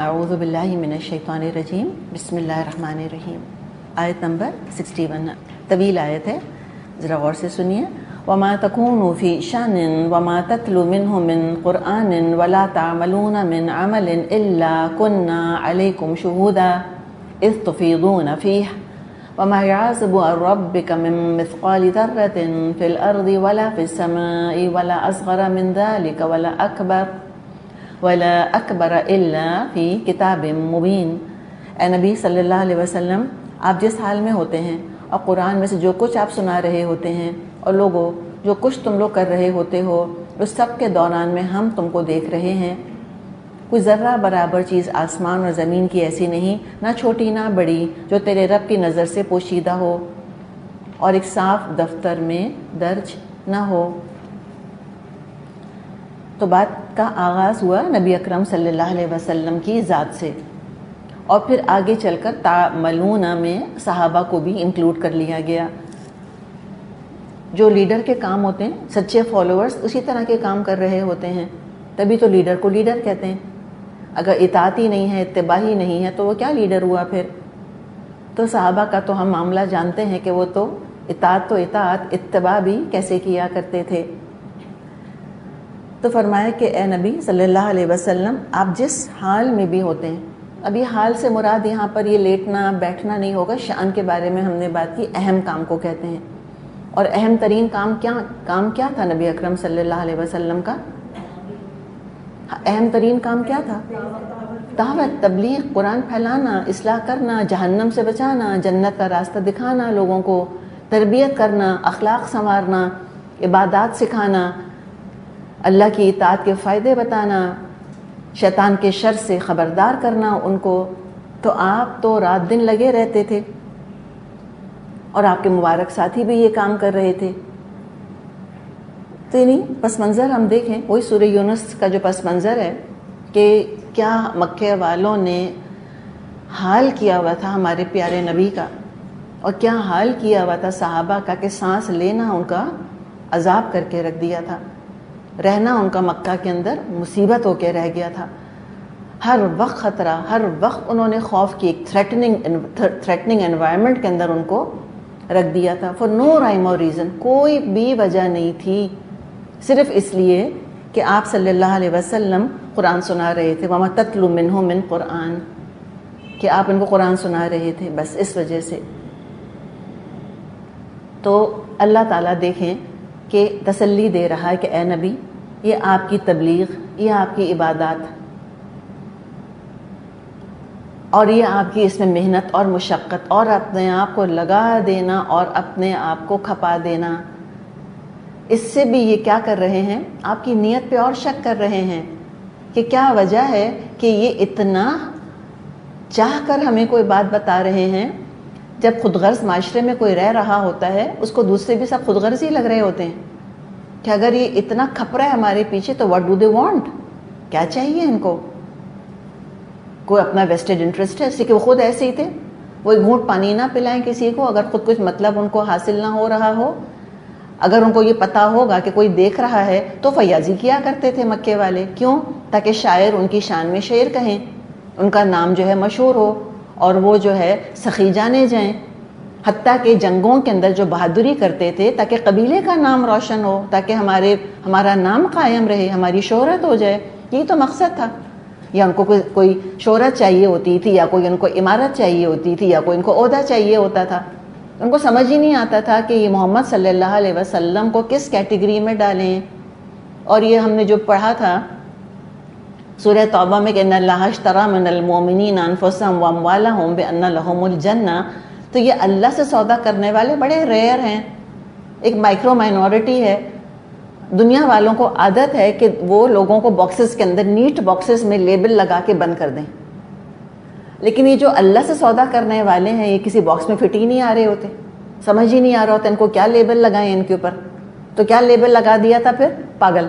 اعوذ باللہ من الشیطان الرجیم بسم اللہ الرحمن الرحیم. آیت نمبر 61 طویل آیت ہے، ذرا غور سے سنیے. وما تكونوا في شأن وما تتلو منه من قرآن ولا تعملون من عمل إلا كنا عليكم شهودا إذ تفيضون فيه وما يعزب عن ربك من مثقال ذرة في الأرض ولا في السماء ولا أصغر من ذلك ولا أكبر إلا في كتاب مبين. اے نبی صلی اللہ علیہ وسلم، آپ جس حال میں ہوتے ہیں اور قرآن میں سے جو کچھ آپ سنا رہے ہوتے ہیں اور لوگوں جو کچھ تم لوگ کر رہے ہوتے ہو، اس سب کے دوران میں ہم تم کو دیکھ رہے ہیں. کوئی ذرہ برابر چیز آسمان اور زمین کی ایسی نہیں، نہ چھوٹی نہ بڑی، جو تیرے رب کی نظر سے پوشیدہ ہو اور ایک صاف دفتر میں درج نہ ہو. تو بات کا آغاز ہوا نبی اکرم صلی اللہ علیہ وسلم کی ذات سے، اور پھر آگے چل کر تعملون میں صحابہ کو بھی انکلوڈ کر لیا گیا. جو لیڈر کے کام ہوتے ہیں، سچے فالوورز اسی طرح کے کام کر رہے ہوتے ہیں، تبھی تو لیڈر کو لیڈر کہتے ہیں. اگر اطاعت ہی نہیں ہے، اتباع ہی نہیں ہے، تو وہ کیا لیڈر ہوا پھر؟ تو صحابہ کا تو ہم معاملہ جانتے ہیں کہ وہ تو اطاعت اتباع بھی کیسے کیا کرتے تھے. تو فرمایا کہ اے نبی صلی اللہ علیہ وسلم، آپ جس حال میں بھی ہوتے ہیں، اب یہ حال سے مراد یہاں پر یہ لیٹنا بیٹھنا نہیں ہوگا. شأن کے بارے میں ہم نے بات کی، اہم کام کو کہتے ہیں. اور اہم ترین کام کیا تھا نبی اکرم صلی اللہ علیہ وسلم کا؟ اہم ترین کام کیا تھا؟ دعوت، تبلیغ، قرآن پھیلانا، اصلاح کرنا، جہنم سے بچانا، جنت کا راستہ دکھانا، لوگوں کو تربیت کرنا، اخلاق سنوارنا، عبادات سکھانا، اللہ کی اطاعت کے فائدے بتانا، شیطان کے شر سے خبردار کرنا ان کو. تو آپ تو رات دن لگے رہتے تھے، اور آپ کے مبارک ساتھی بھی یہ کام کر رہے تھے. تو یعنی پس منظر ہم دیکھیں، وہی سورہ یونس کا جو پس منظر ہے کہ کیا مکے والوں نے حال کیا ہوا تھا ہمارے پیارے نبی کا، اور کیا حال کیا ہوا تھا صحابہ کا کہ سانس لینا ان کا عذاب کر کے رکھ دیا تھا، رہنا ان کا مکہ کے اندر مصیبت ہو کے رہ گیا تھا. ہر وقت خطرہ، ہر وقت انہوں نے خوف کی ایک تھریٹننگ انوائرمنٹ کے اندر ان کو رکھ دیا تھا. فور نو رائم اور ریزن، کوئی بھی وجہ نہیں تھی، صرف اس لیے کہ آپ صلی اللہ علیہ وسلم قرآن سنا رہے تھے. وَمَا تَتْلُو مِنْهُ مِنْ قرآن، کہ آپ ان کو قرآن سنا رہے تھے، بس اس وجہ سے. تو اللہ تعالیٰ دیکھیں کہ تسلی دے رہا ہے کہ اے نبی، یہ آپ کی تبلیغ، یہ آپ کی عبادات، اور یہ آپ کی اس میں محنت اور مشقت اور اپنے آپ کو لگا دینا اور اپنے آپ کو کھپا دینا، اس سے بھی یہ کیا کر رہے ہیں؟ آپ کی نیت پہ اور شک کر رہے ہیں کہ کیا وجہ ہے کہ یہ اتنا چاہ کر ہمیں کوئی بات بتا رہے ہیں. جب خود غرض معاشرے میں کوئی رہ رہا ہوتا ہے، اس کو دوسرے بھی سب خود غرض ہی لگ رہے ہوتے ہیں کہ اگر یہ اتنا کھپ رہا ہے ہمارے پیچھے تو واٹ ڈو دے وانٹ، کیا چاہیے ان کو؟ کوئی اپنا ویسٹڈ انٹرسٹ ہے، اس لیے کہ وہ خود ایسے ہی تھے. وہ ایک گھونٹ پانی نہ پلائیں کسی کو اگر خود کچھ مطلب ان کو حاصل نہ ہو رہا ہو. اگر ان کو یہ پتا ہوگا کہ کوئی دیکھ رہا ہے تو فیاضی کیا کرتے تھے مکے والے. کیوں؟ تاکہ شاعر ان کی شان میں شعر کہیں، ان کا نام جو ہے مشہور ہو اور وہ جو ہے سخی جانے جائیں. حتیٰ کہ جنگوں کے اندر جو بہادری کرتے تھے تاکہ قبیلے کا نام روشن ہو، تاکہ ہمارا نام قائم رہے، ہماری شہرت ہو جائے. یہی تو مقصد تھا. یا ان کو کوئی شہرت چاہیے ہوتی تھی، یا کوئی ان کو عمارت چاہیے ہوتی تھی، یا کوئی ان کو عہدہ چاہیے ہوتا تھا. ان کو سمجھ ہی نہیں آتا تھا کہ یہ محمد صلی اللہ علیہ وسلم کو کس کیٹیگری میں ڈالیں. اور یہ ہم نے جو پڑھا تھا سورہ توبہ میں کہ ان اللہ اشتری من المؤمنین انفسهم واموالهم بان لهم الجنہ، تو یہ اللہ سے سودا کرنے والے بڑے ریئر ہیں، ایک مائکرو مائنورٹی ہے. دنیا والوں کو عادت ہے کہ وہ لوگوں کو باکسز کے اندر نیٹ باکسز میں لیبل لگا کے بند کر دیں، لیکن یہ جو اللہ سے سودا کرنے والے ہیں یہ کسی باکس میں فٹ ہی نہیں آ رہے ہوتے، سمجھ ہی نہیں آ رہا ہوتا ان کو کیا لیبل لگائیں ان کے اوپر. تو کیا لیبل لگا دیا تھا پھر؟ پاگل،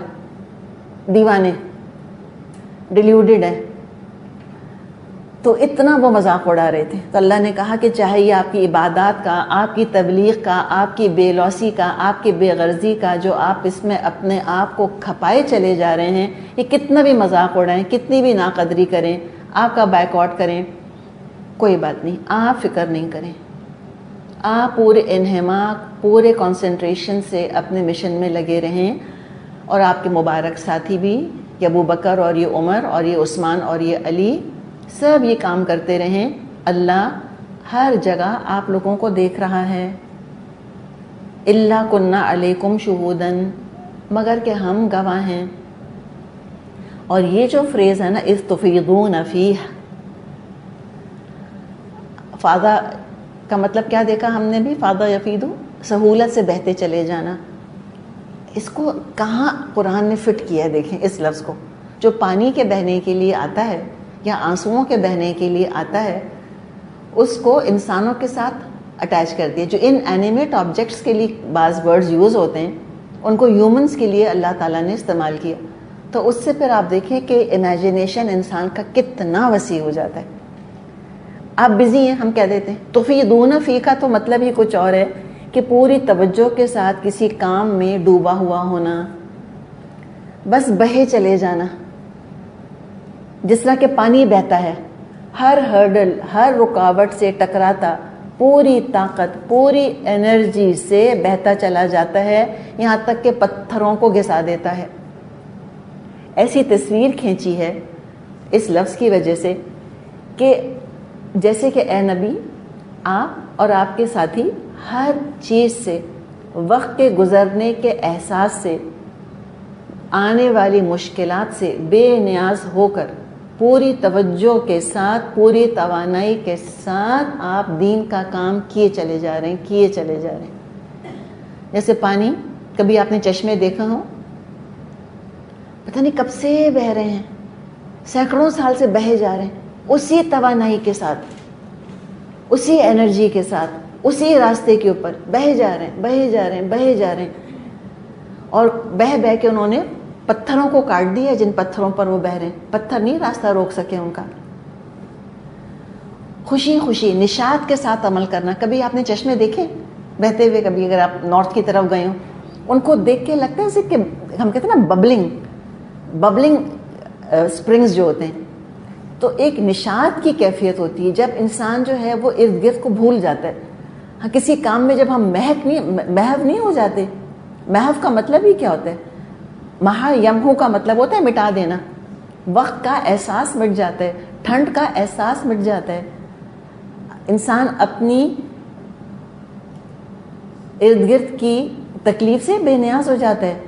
دیوانے، ڈیلیوڈڈ ہیں. تو اتنا وہ مذاق اڑا رہے تھے. تو اللہ نے کہا کہ چاہے یہ آپ کی عبادات کا، آپ کی تبلیغ کا، آپ کی بے لوسی کا، آپ کی بے غرضی کا، جو آپ اس میں اپنے آپ کو کھپائے چلے جا رہے ہیں، یہ کتنا بھی مذاق اڑائیں، کتنی بھی ناقدری کریں، آپ کا بائیکاٹ کریں، کوئی بات نہیں، آپ فکر نہیں کریں، آپ پورے انہماک پورے کنسنٹریشن سے اپنے مشن میں لگے رہیں، اور آپ کے مبارک ساتھی بھی، یہ ابو بکر اور یہ عمر اور یہ عثمان اور یہ علی، سب یہ کام کرتے رہیں۔ اللہ ہر جگہ آپ لوگوں کو دیکھ رہا ہے۔ الا کننا علیکم شہودن، مگر کہ ہم گواہ ہیں۔ اور یہ جو فریز ہے نا، اذ تفیضون فیہ، فاضا کا مطلب کیا دیکھا ہم نے بھی، فاضا یفیدو، سہولت سے بہتے چلے جانا۔ اس کو کہاں قرآن نے فٹ کیا ہے، دیکھیں اس لفظ کو، جو پانی کے بہنے کے لیے آتا ہے یا آنسوؤں کے بہنے کے لیے آتا ہے، اس کو انسانوں کے ساتھ اٹیچ کر دیا۔ جو ان اینیمیٹ آبجیکٹس کے لیے بعض ورڈز یوز ہوتے ہیں، ان کو ہیومنس کے لیے اللہ تعالیٰ نے استعمال کیا۔ تو اس سے پھر آپ دیکھیں کہ امیجنیشن انسان کا کتنا وسیع ہو جاتا ہے۔ آپ بزی ہیں، ہم کہہ دیتے ہیں تفیضون فی کا تو مطلب ہی کچھ اور ہے کہ پوری توجہ کے ساتھ کسی کام میں ڈوبا ہوا ہونا، بس بہے چلے جانا، جس طرح کہ پانی بہتا ہے، ہر ہرڈل، ہر رکاوٹ سے ٹکراتا پوری طاقت پوری انرجی سے بہتا چلا جاتا ہے، یہاں تک کہ پتھروں کو گھسا دیتا ہے۔ ایسی تصویر کھینچی ہے اس لفظ کی وجہ سے کہ جیسے کہ اے نبی، آپ اور آپ کے ساتھی ہر چیز سے، وقت کے گزرنے کے احساس سے، آنے والی مشکلات سے بے نیاز ہو کر پوری توجہ کے ساتھ پوری توانائی کے ساتھ آپ دین کا کام کیے چلے جا رہے ہیں۔ جیسے پانی، کبھی آپ نے چشمے دیکھا ہو، پتہ نہیں کب سے بہہ رہے ہیں، سینکڑوں سال سے بہے جا رہے ہیں، اسی توانائی کے ساتھ، اسی انرجی کے ساتھ، اسی راستے کے اوپر بہے جا رہے ہیں، اور بہہ کے انہوں نے پتھروں کو کاٹ دیا جن پتھروں پر وہ بہہ رہے ہیں۔ پتھر نہیں راستہ روک سکے ان کا۔ خوشی خوشی نشاط کے ساتھ عمل کرنا۔ کبھی آپ نے چشمے دیکھے بہتے ہوئے؟ کبھی اگر آپ نارتھ کی طرف گئے ہوں، ان کو دیکھ کے لگتا ہے جیسے کہ ہم کہتے ہیں نا ببلنگ اسپرنگز جو ہوتے ہیں، تو ایک نشاط کی کیفیت ہوتی ہے جب انسان جو ہے وہ ارد گرد کو بھول جاتا ہے۔ ہاں، کسی کام میں جب ہم محو نہیں ہو جاتے۔ محو کا مطلب ہی کیا ہوتا ہے؟ مہا یمہو کا مطلب ہوتا ہے مٹا دینا۔ وقت کا احساس مٹ جاتا ہے، ٹھنڈ کا احساس مٹ جاتا ہے، انسان اپنی ارد گرد کی تکلیف سے بے نیاز ہو جاتا ہے،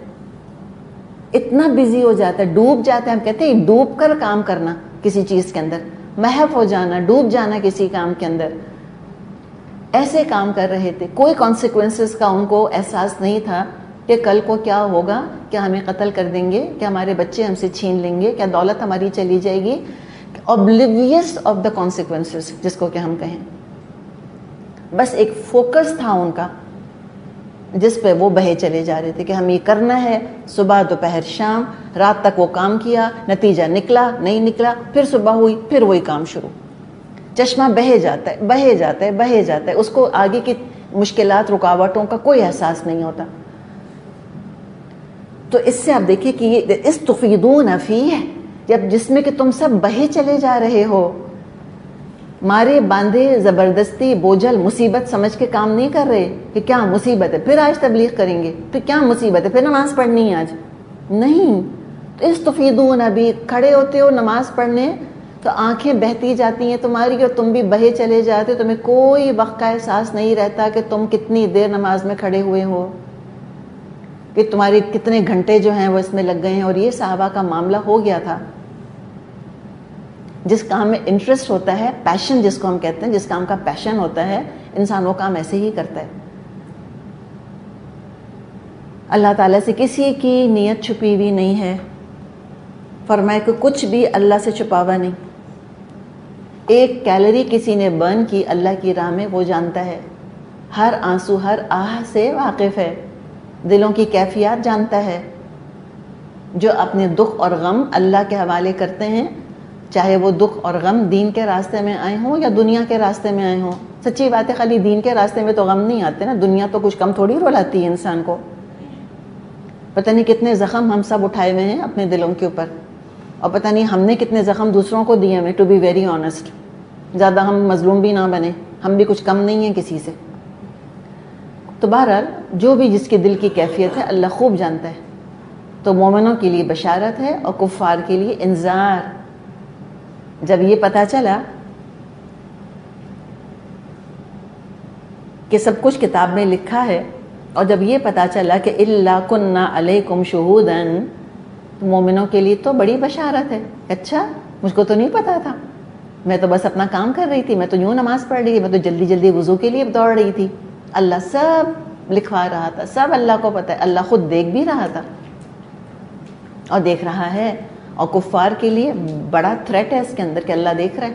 اتنا بزی ہو جاتا ہے، ڈوب جاتا ہے۔ ہم کہتے ہیں ڈوب کر کام کرنا کسی چیز کے اندر، محو ہو جانا، ڈوب جانا کسی کام کے اندر۔ ایسے کام کر رہے تھے، کوئی کانسیکوینسز کا ان کو احساس نہیں تھا کہ کل کو کیا ہوگا، کیا ہمیں قتل کر دیں گے، کیا ہمارے بچے ہم سے چھین لیں گے، کیا دولت ہماری چلی جائے گی۔ اوبلیویس آف دا کانسیکوینسز جس کو کہ ہم کہیں، بس ایک فوکس تھا ان کا جس پہ وہ بہے چلے جا رہے تھے کہ ہم یہ کرنا ہے۔ صبح دوپہر شام رات تک وہ کام کیا، نتیجہ نکلا نہیں نکلا، پھر صبح ہوئی پھر وہی کام شروع۔ چشمہ بہے جاتا ہے، اس کو آگے کی مشکلات رکاوٹوں کا کوئی احساس نہیں ہوتا۔ تو اس سے آپ دیکھیں کہ یہ استفیضون فیہ، جب جس میں کہ تم سب بہے چلے جا رہے ہو، مارے باندھے زبردستی بوجھل مصیبت سمجھ کے کام نہیں کر رہے کہ کیا مصیبت ہے پھر آج تبلیغ کریں گے، پھر کیا مصیبت ہے پھر نماز پڑھنی ہے آج، نہیں۔ تو استفیضون، ابھی کھڑے ہوتے ہو نماز پڑھنے تو آنکھیں بہتی جاتی ہیں تمہاری اور تم بھی بہے چلے جاتے، تمہیں کوئی وقت کا احساس نہیں رہتا کہ تم کتنی دیر نماز میں کھڑے ہوئے ہو، کہ تمہارے کتنے گھنٹے جو ہیں وہ اس میں لگ گئے ہیں۔ اور یہ صحابہ کا معاملہ ہو گیا تھا۔ جس کام میں انٹرسٹ ہوتا ہے، پیشن جس کو ہم کہتے ہیں، جس کام کا پیشن ہوتا ہے، انسان وہ کام ایسے ہی کرتا ہے۔ اللہ تعالیٰ سے کسی کی نیت چھپی ہوئی نہیں ہے، فرمائے کہ کچھ بھی اللہ سے چھپا ہوا نہیں۔ ایک کیلری کسی نے برن کی اللہ کی راہ میں، وہ جانتا ہے، ہر آنسو ہر آہ سے واقف ہے، دلوں کی کیفیات جانتا ہے۔ جو اپنے دکھ اور غم اللہ کے حوالے کرتے ہیں، چاہے وہ دکھ اور غم دین کے راستے میں آئے ہوں یا دنیا کے راستے میں آئے ہوں۔ سچی بات ہے، خالی دین کے راستے میں تو غم نہیں آتے نا، دنیا تو کچھ کم تھوڑی رلاتی ہے انسان کو۔ پتہ نہیں کتنے زخم ہم سب اٹھائے ہوئے ہیں اپنے دلوں کے اوپر، اور پتہ نہیں ہم نے کتنے زخم دوسروں کو دیے ہمیں. ٹو بی ویری آنیسٹ, زیادہ ہم مظلوم بھی نہ بنیں, ہم بھی کچھ کم نہیں ہیں کسی سے. تو بہرحال جو بھی جس کے دل کی کیفیت ہے اللہ خوب جانتا ہے. تو مومنوں کے لیے بشارت ہے اور کفار کے لیے انذار. جب یہ پتہ چلا کہ سب کچھ کتاب میں لکھا ہے, اور جب یہ پتہ چلا کہ الا کننا علیکم شہودا, تو مومنوں کے لیے تو بڑی بشارت ہے. اچھا, مجھ کو تو نہیں پتا تھا, میں تو بس اپنا کام کر رہی تھی, میں تو یوں نماز پڑھ رہی تھی, میں تو جلدی جلدی وضو کے لیے دوڑ رہی تھی. اللہ سب لکھوا رہا تھا, سب اللہ کو پتہ ہے, اللہ خود دیکھ بھی رہا تھا اور دیکھ رہا ہے. اور کفار کے لیے بڑا تھریٹ ہے اس کے اندر کہ اللہ دیکھ رہا ہے,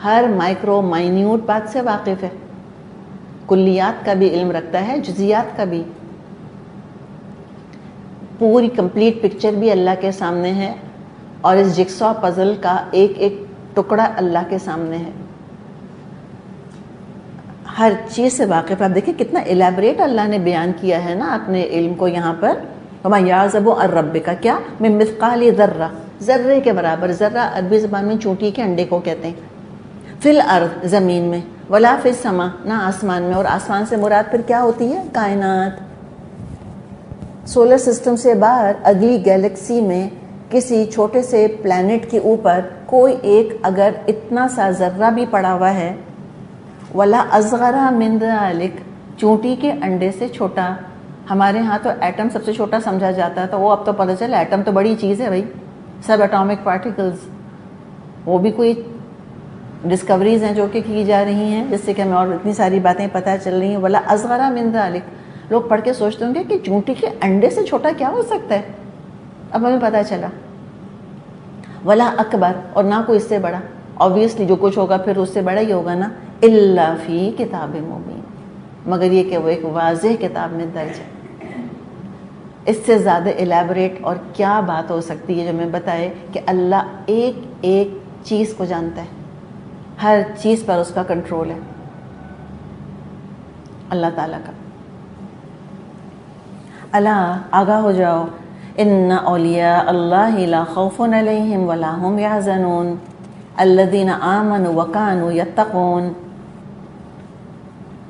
ہر مائکرو مائنیوٹ بات سے واقف ہے, کلیات کا بھی علم رکھتا ہے, جزیات کا بھی. پوری کمپلیٹ پکچر بھی اللہ کے سامنے ہے, اور اس جگسا پزل کا ایک ایک ٹکڑا اللہ کے سامنے ہے. ہر چیز سے واقف. آپ دیکھیں کتنا الیبریٹ اللہ نے بیان کیا ہے نا اپنے علم کو یہاں پر. وما یعزب عن ربک, کیا من مثقال ذرہ, ذرے کے برابر. ذرہ عربی زبان میں چونٹی کے انڈے کو کہتے ہیں. فی الارض, زمین میں, ولا فی السما, نہ آسمان میں. اور آسمان سے مراد پھر کیا ہوتی ہے؟ کائنات. سولر سسٹم سے باہر اگلی گیلیکسی میں کسی چھوٹے سے پلانٹ کے اوپر کوئی ایک اگر اتنا سا ذرہ بھی پڑا ہوا ہے, ولا اصغر من ذلک, چونٹی کے انڈے سے چھوٹا. ہمارے ہاں تو ایٹم سب سے چھوٹا سمجھا جاتا تھا, وہ اب تو پتہ چلا ایٹم تو بڑی چیز ہے بھائی, سب اٹامک پارٹیکلز, وہ بھی کوئی ڈسکوریز ہیں جو کہ کی جا رہی ہیں, جس سے کہ ہمیں اور اتنی ساری باتیں پتہ چل رہی ہیں. ولا اصغر من ذلک, لوگ پڑھ کے سوچتے ہوں گے کہ چونٹی کے انڈے سے چھوٹا کیا ہو سکتا ہے, اب ہمیں پتہ چلا. ولا اکبر, اور نہ کوئی اس سے بڑا. آبویسلی جو کچھ ہوگا پھر اس سے بڑا ہی ہوگا نا. الا فی کتاب مبین, مگر یہ کہ وہ ایک واضح کتاب میں درج ہے. اس سے زیادہ الیبریٹ اور کیا بات ہو سکتی ہے جو میں بتائے کہ اللہ ایک ایک چیز کو جانتا ہے, ہر چیز پر اس کا کنٹرول ہے اللہ تعالیٰ کا. اللہ, آگاہ ہو جاؤ, ان اولیاء اللہ لا خوف علیہم ولا هم یحزنون الذین آمنوا وکانوا یتقون.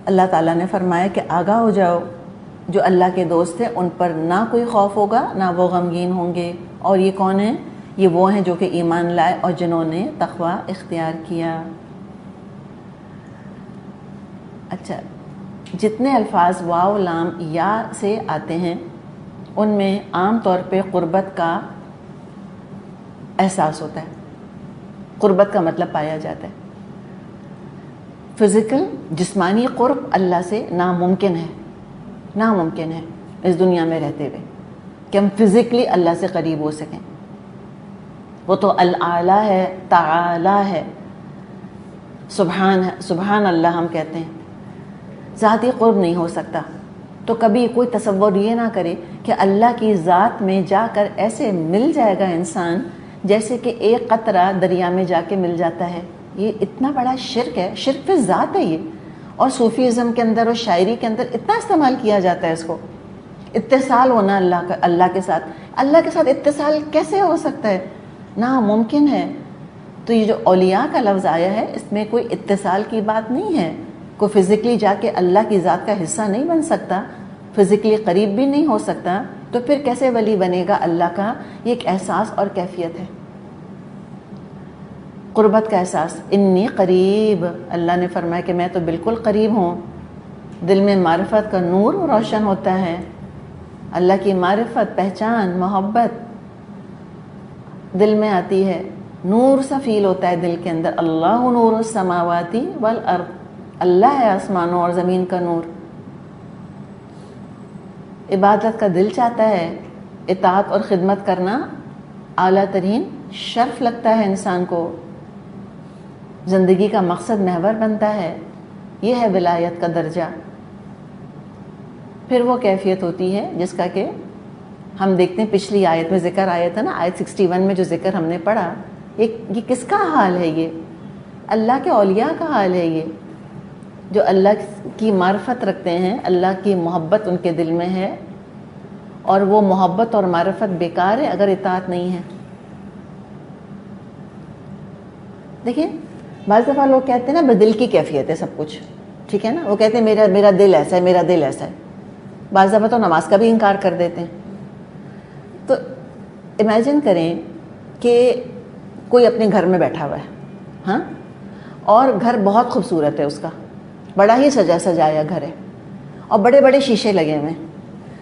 اللہ تعالیٰ نے فرمایا کہ آگاہ ہو جاؤ, جو اللہ کے دوست ہیں ان پر نہ کوئی خوف ہوگا, نہ وہ غمگین ہوں گے. اور یہ کون ہیں؟ یہ وہ ہیں جو کہ ایمان لائے اور جنہوں نے تقوی اختیار کیا. اچھا, جتنے الفاظ واو لام یا سے آتے ہیں ان میں عام طور پہ قربت کا احساس ہوتا ہے, قربت کا مطلب پایا جاتا ہے. فزیکل جسمانی قرب اللہ سے ناممکن ہے, ناممکن ہے اس دنیا میں رہتے ہوئے کہ ہم فزیکلی اللہ سے قریب ہو سکیں. وہ تو الاعلیٰ ہے, تعالی ہے, سبحان اللہ ہم کہتے ہیں. ذاتی قرب نہیں ہو سکتا. تو کبھی کوئی تصور یہ نہ کرے کہ اللہ کی ذات میں جا کر ایسے مل جائے گا انسان جیسے کہ ایک قطرہ دریا میں جا کے مل جاتا ہے. یہ اتنا بڑا شرک ہے, شرک فی ذات ہے یہ. اور صوفیزم کے اندر اور شاعری کے اندر اتنا استعمال کیا جاتا ہے اس کو. اتصال ہونا اللہ کے ساتھ. اللہ کے ساتھ اتصال کیسے ہو سکتا ہے؟ ناممکن ہے. تو یہ جو اولیاء کا لفظ آیا ہے اس میں کوئی اتصال کی بات نہیں ہے. کوئی فزیکلی جا کے اللہ کی ذات کا حصہ نہیں بن سکتا, فزیکلی قریب بھی نہیں ہو سکتا. تو پھر کیسے ولی بنے گا اللہ کا؟ یہ ایک احساس اور کیفیت ہے, قربت کا احساس. انی قریب, اللہ نے فرمایا کہ میں تو بالکل قریب ہوں. دل میں معرفت کا نور روشن ہوتا ہے. اللہ کی معرفت, پہچان, محبت دل میں آتی ہے, نور سا فیل ہوتا ہے دل کے اندر. اللہ نور السماوات والارض, اللہ ہے آسمانوں اور زمین کا نور. عبادت کا دل چاہتا ہے, اطاعت اور خدمت کرنا اعلیٰ ترین شرف لگتا ہے انسان کو, زندگی کا مقصد محور بنتا ہے. یہ ہے ولایت کا درجہ. پھر وہ کیفیت ہوتی ہے جس کا کہ ہم دیکھتے ہیں پچھلی آیت میں ذکر آیا تھا نا, آیت 61 میں جو ذکر ہم نے پڑھا. یہ کس کا حال ہے؟ یہ اللہ کے اولیاء کا حال ہے. یہ جو اللہ کی معرفت رکھتے ہیں, اللہ کی محبت ان کے دل میں ہے, اور وہ محبت اور معرفت بیکار ہے اگر اطاعت نہیں ہے. دیکھیں بعض دفعہ لوگ کہتے ہیں نا بس دل کی کیفیت ہے سب کچھ، ٹھیک ہے نا، وہ کہتے ہیں میرا دل ایسا ہے، میرا دل ایسا ہے. بعض دفعہ تو نماز کا بھی انکار کر دیتے ہیں. تو امیجن کریں کہ کوئی اپنے گھر میں بیٹھا ہوا ہے، ہاں، اور گھر بہت خوبصورت ہے، اس کا بڑا ہی سجایا گھر ہے اور بڑے بڑے شیشے لگے ہوئے ہیں.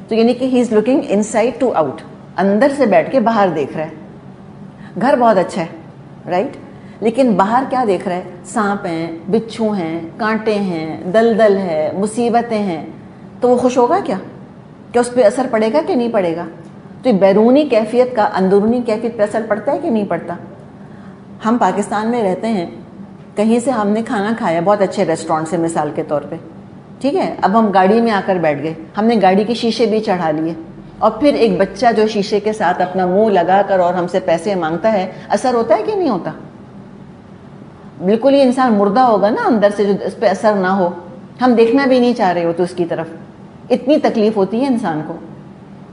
تو یعنی کہ he is looking inside to out, اندر سے بیٹھ کے باہر دیکھ رہا ہے. گھر بہت اچھا ہے، رائٹ، لیکن باہر کیا دیکھ رہا ہے؟ سانپ ہیں، بچھو ہیں، کانٹے ہیں، دلدل ہے، مصیبتیں ہیں. تو وہ خوش ہوگا کیا؟ اس پہ اثر پڑے گا کہ نہیں پڑے گا؟ تو یہ بیرونی کیفیت کا اندرونی کیفیت پہ اثر پڑتا ہے کہ نہیں پڑتا؟ ہم پاکستان میں رہتے ہیں، کہیں سے ہم نے کھانا کھایا بہت اچھے ریسٹورینٹ سے مثال کے طور پہ، ٹھیک ہے، اب ہم گاڑی میں آ کر بیٹھ گئے، ہم نے گاڑی کے شیشے بھی چڑھا لیے، اور پھر ایک بچہ جو شیشے کے ساتھ اپنا منہ لگا کر اور ہم سے پیسے مانگتا ہے، اثر ہوتا ہے کہ نہیں ہوتا؟ بالکل ہی انسان مردہ ہوگا نا اندر سے، جو اس پہ اثر نہ ہو. ہم دیکھنا بھی نہیں چاہ رہے ہو تو اس کی طرف، اتنی تکلیف ہوتی ہے انسان کو.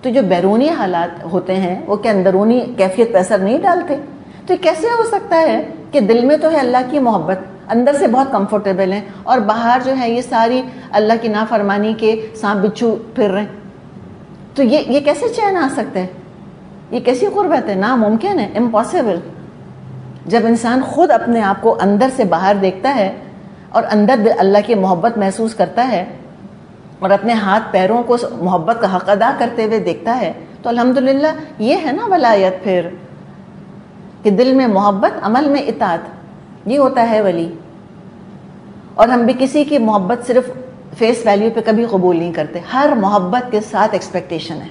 تو جو بیرونی حالات ہوتے ہیں وہ کیا اندرونی کیفیت پہ اثر نہیں ڈالتے؟ تو کیسے ہو سکتا ہے کہ دل میں تو ہے اللہ کی محبت، اندر سے بہت کمفرٹیبل ہیں، اور باہر جو ہے یہ ساری اللہ کی نافرمانی کے سانپ بچھو پھر رہے ہیں؟ تو یہ کیسے چین آ سکتا ہے؟ یہ کیسی قربت ہے؟ ناممکن ہے، امپاسبل. جب انسان خود اپنے آپ کو اندر سے باہر دیکھتا ہے اور اندر اللہ کی محبت محسوس کرتا ہے اور اپنے ہاتھ پیروں کو محبت کا حق ادا کرتے ہوئے دیکھتا ہے، تو الحمدللہ یہ ہے نا ولایت پھر، کہ دل میں محبت، عمل میں اطاعت، یہ ہوتا ہے ولی. اور ہم بھی کسی کی محبت صرف فیس ویلیو پہ کبھی قبول نہیں کرتے، ہر محبت کے ساتھ ایکسپیکٹیشن ہے.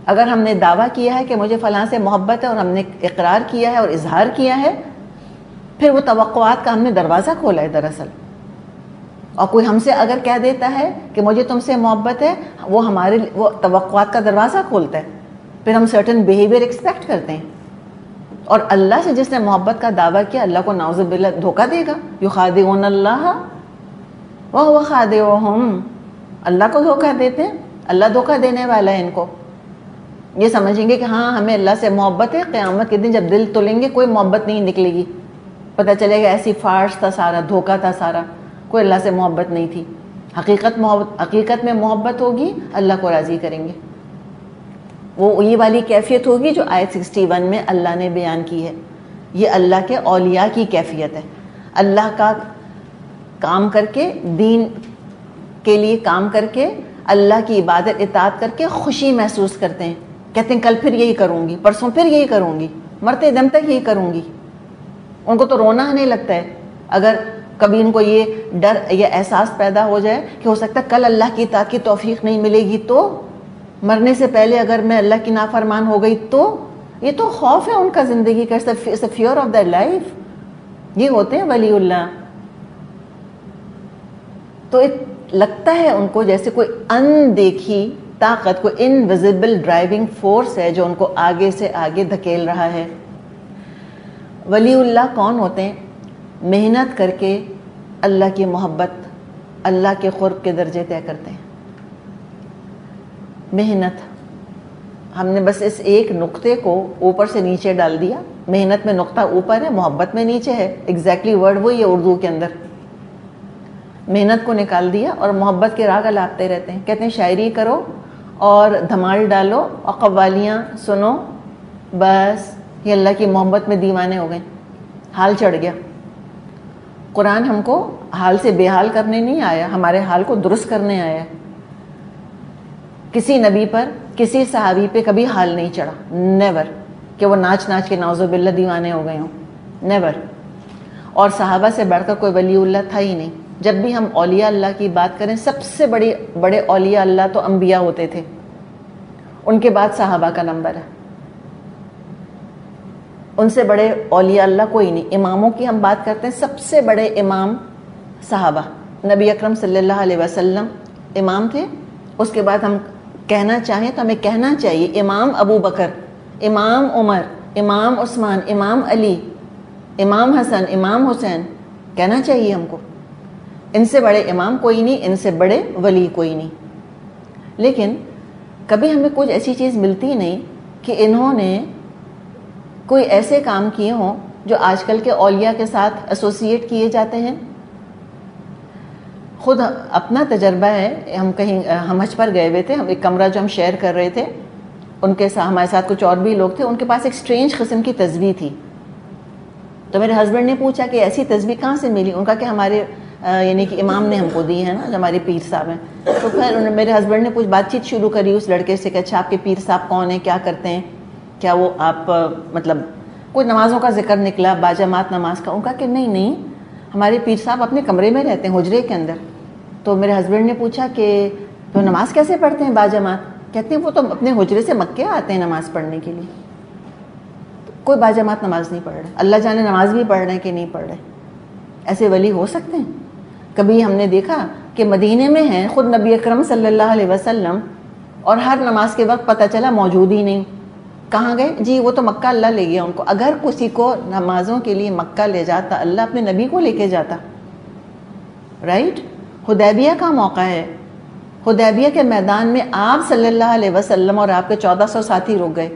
اگر ہم نے دعویٰ کیا ہے کہ مجھے فلاں سے محبت ہے اور ہم نے اقرار کیا ہے اور اظہار کیا ہے، پھر وہ توقعات کا ہم نے دروازہ کھولا ہے دراصل. اور کوئی ہم سے اگر کہہ دیتا ہے کہ مجھے تم سے محبت ہے، وہ توقعات کا دروازہ کھولتا ہے، پھر ہم سرٹن بیہیویئر ایکسپیکٹ کرتے ہیں. اور اللہ سے جس نے محبت کا دعویٰ کیا، اللہ کو نعوذ باللہ دھوکہ دے گا. یخادعون اللہ وہو خادعهم، اللہ کو دھوکہ دیتے ہیں، اللہ دھوکہ دینے والا ہے ان کو. یہ سمجھیں گے کہ ہاں ہمیں اللہ سے محبت ہے، قیامت کے دن جب دل تولیں گے کوئی محبت نہیں نکلے گی، پتہ چلے گا ایسی فارس تھا سارا، دھوکہ تھا سارا، کوئی اللہ سے محبت نہیں تھی. حقیقت میں محبت ہوگی، اللہ کو راضی کریں گے. وہ یہ والی کیفیت ہوگی جو آیت 61 میں اللہ نے بیان کی ہے. یہ اللہ کے اولیاء کی کیفیت ہے. اللہ کا کام کر کے، دین کے لیے کام کر کے، اللہ کی عبادت اطاعت کر کے خوشی محسوس کرتے ہیں. کہتے ہیں کل پھر یہی کروں گی، پرسوں پھر یہی کروں گی، مرتے دم تک یہی کروں گی. ان کو تو رونا آنے لگتا ہے اگر کبھی ان کو یہ ڈر یا احساس پیدا ہو جائے کہ ہو سکتا ہے کل اللہ کی اطاعت کی توفیق نہیں ملے گی، تو مرنے سے پہلے اگر میں اللہ کی نافرمان ہو گئی تو. یہ تو خوف ہے ان کا زندگی کا، فیئر آف دیئر لائف. یہ ہوتے ہیں ولی اللہ. تو لگتا ہے ان کو جیسے کوئی اندیکھی طاقت، کوئی انویزیبل ڈرائیونگ فورس ہے جو ان کو آگے سے آگے دھکیل رہا ہے. ولی اللہ کون ہوتے ہیں؟ محنت کر کے اللہ کی محبت، اللہ کے قرب کے درجے طے کرتے ہیں. محنت، ہم نے بس اس ایک نقطے کو اوپر سے نیچے ڈال دیا. محنت میں نقطہ اوپر ہے، محبت میں نیچے ہے. ایگزیکٹلی ورڈ وہی ہے اردو کے اندر. محنت کو نکال دیا اور محبت کے راگ الاپتے رہتے ہیں. کہتے ہیں شاعری کرو اور دھمال ڈالو اور قوالیاں سنو، بس یہ اللہ کی محبت میں دیوانے ہو گئے، حال چڑھ گیا. قرآن ہم کو حال سے بے حال کرنے نہیں آیا، ہمارے حال کو درست کرنے آیا. کسی نبی پر، کسی صحابی پہ کبھی حال نہیں چڑھا، نیور، کہ وہ ناچ ناچ کے نعوذ باللہ دیوانے ہو گئے ہوں، نیور. اور صحابہ سے بڑھ کر کوئی ولی اللہ تھا ہی نہیں. جب بھی ہم اولیاء اللہ کی بات کریں، سب سے بڑے اولیاء اللہ تو انبیاء ہوتے تھے، ان کے بعد صحابہ کا نمبر ہے. ان سے بڑے اولیاء اللہ کوئی نہیں. اماموں کی ہم بات کرتے ہیں، سب سے بڑے امام صحابہ. نبی اکرم صلی اللہ علیہ وسلم امام تھے. اس کے بعد ہم کہنا چاہیں تو ہمیں کہنا چاہیے امام ابو بکر، امام عمر، امام عثمان، امام علی، امام حسن، امام حسین، کہنا چاہیے ہم کو. ان سے بڑے امام کوئی نہیں، ان سے بڑے ولی کوئی نہیں. لیکن کبھی ہمیں کچھ ایسی چیز ملتی نہیں کہ انہوں نے کوئی ایسے کام کیے ہوں جو آج کل کے اولیاء کے ساتھ ایسوسیٹ کیے جاتے ہیں. خود اپنا تجربہ ہے، ہم کہیں ہم حج پر گئے ہوئے تھے، ہم ایک کمرہ جو ہم شیئر کر رہے تھے، ان کے ساتھ ہمارے ساتھ کچھ اور بھی لوگ تھے، ان کے پاس ایک سٹرینج قسم کی تسبیح تھی. تو میرے ہسبینڈ نے پوچھا کہ ایسی تسبیح کہاں سے ملی؟ ان کا کہ ہمارے یعنی کہ امام نے ہم کو دی ہے نا، جو ہمارے پیر صاحب ہیں. تو پھر میرے ہسبینڈ نے بات چیت شروع کری اس لڑکے سے کہ اچھا آپ کے پیر صاحب کون ہیں، کیا کرتے ہیں، کیا وہ آپ مطلب کوئی نمازوں کا ذکر نکلا، باجماعت نماز کا. ان کا کہ نہیں ہمارے پیر صاحب اپنے کمرے میں رہتے ہیں، حجرے کے اندر. تو میرے ہسبینڈ نے پوچھا کہ تو نماز کیسے پڑھتے ہیں باجماعت؟ کہتے ہیں وہ تو اپنے حجرے سے مکے آتے ہیں نماز پڑھنے کے لیے. کوئی باجماعت نماز نہیں پڑھ رہے، اللہ جانے نماز بھی پڑھ رہے ہیں کہ نہیں پڑھ رہے. ایسے ولی ہو سکتے ہیں؟ کبھی ہم نے دیکھا کہ مدینے میں ہیں خود نبی اکرم صلی اللہ علیہ وسلم، اور ہر نماز کے وقت پتہ چلا موجود ہی نہیں. کہاں گئے؟ جی وہ تو مکہ اللہ لے گیا ان کو. اگر کسی کو نمازوں کے لیے مکہ لے جاتا، اللہ اپنے نبی کو لے کے جاتا. رائٹ؟ حدیبیہ کا موقع ہے، حدیبیہ کے میدان میں آپ صلی اللہ علیہ وسلم اور آپ کے 1400 ساتھی رک گئے،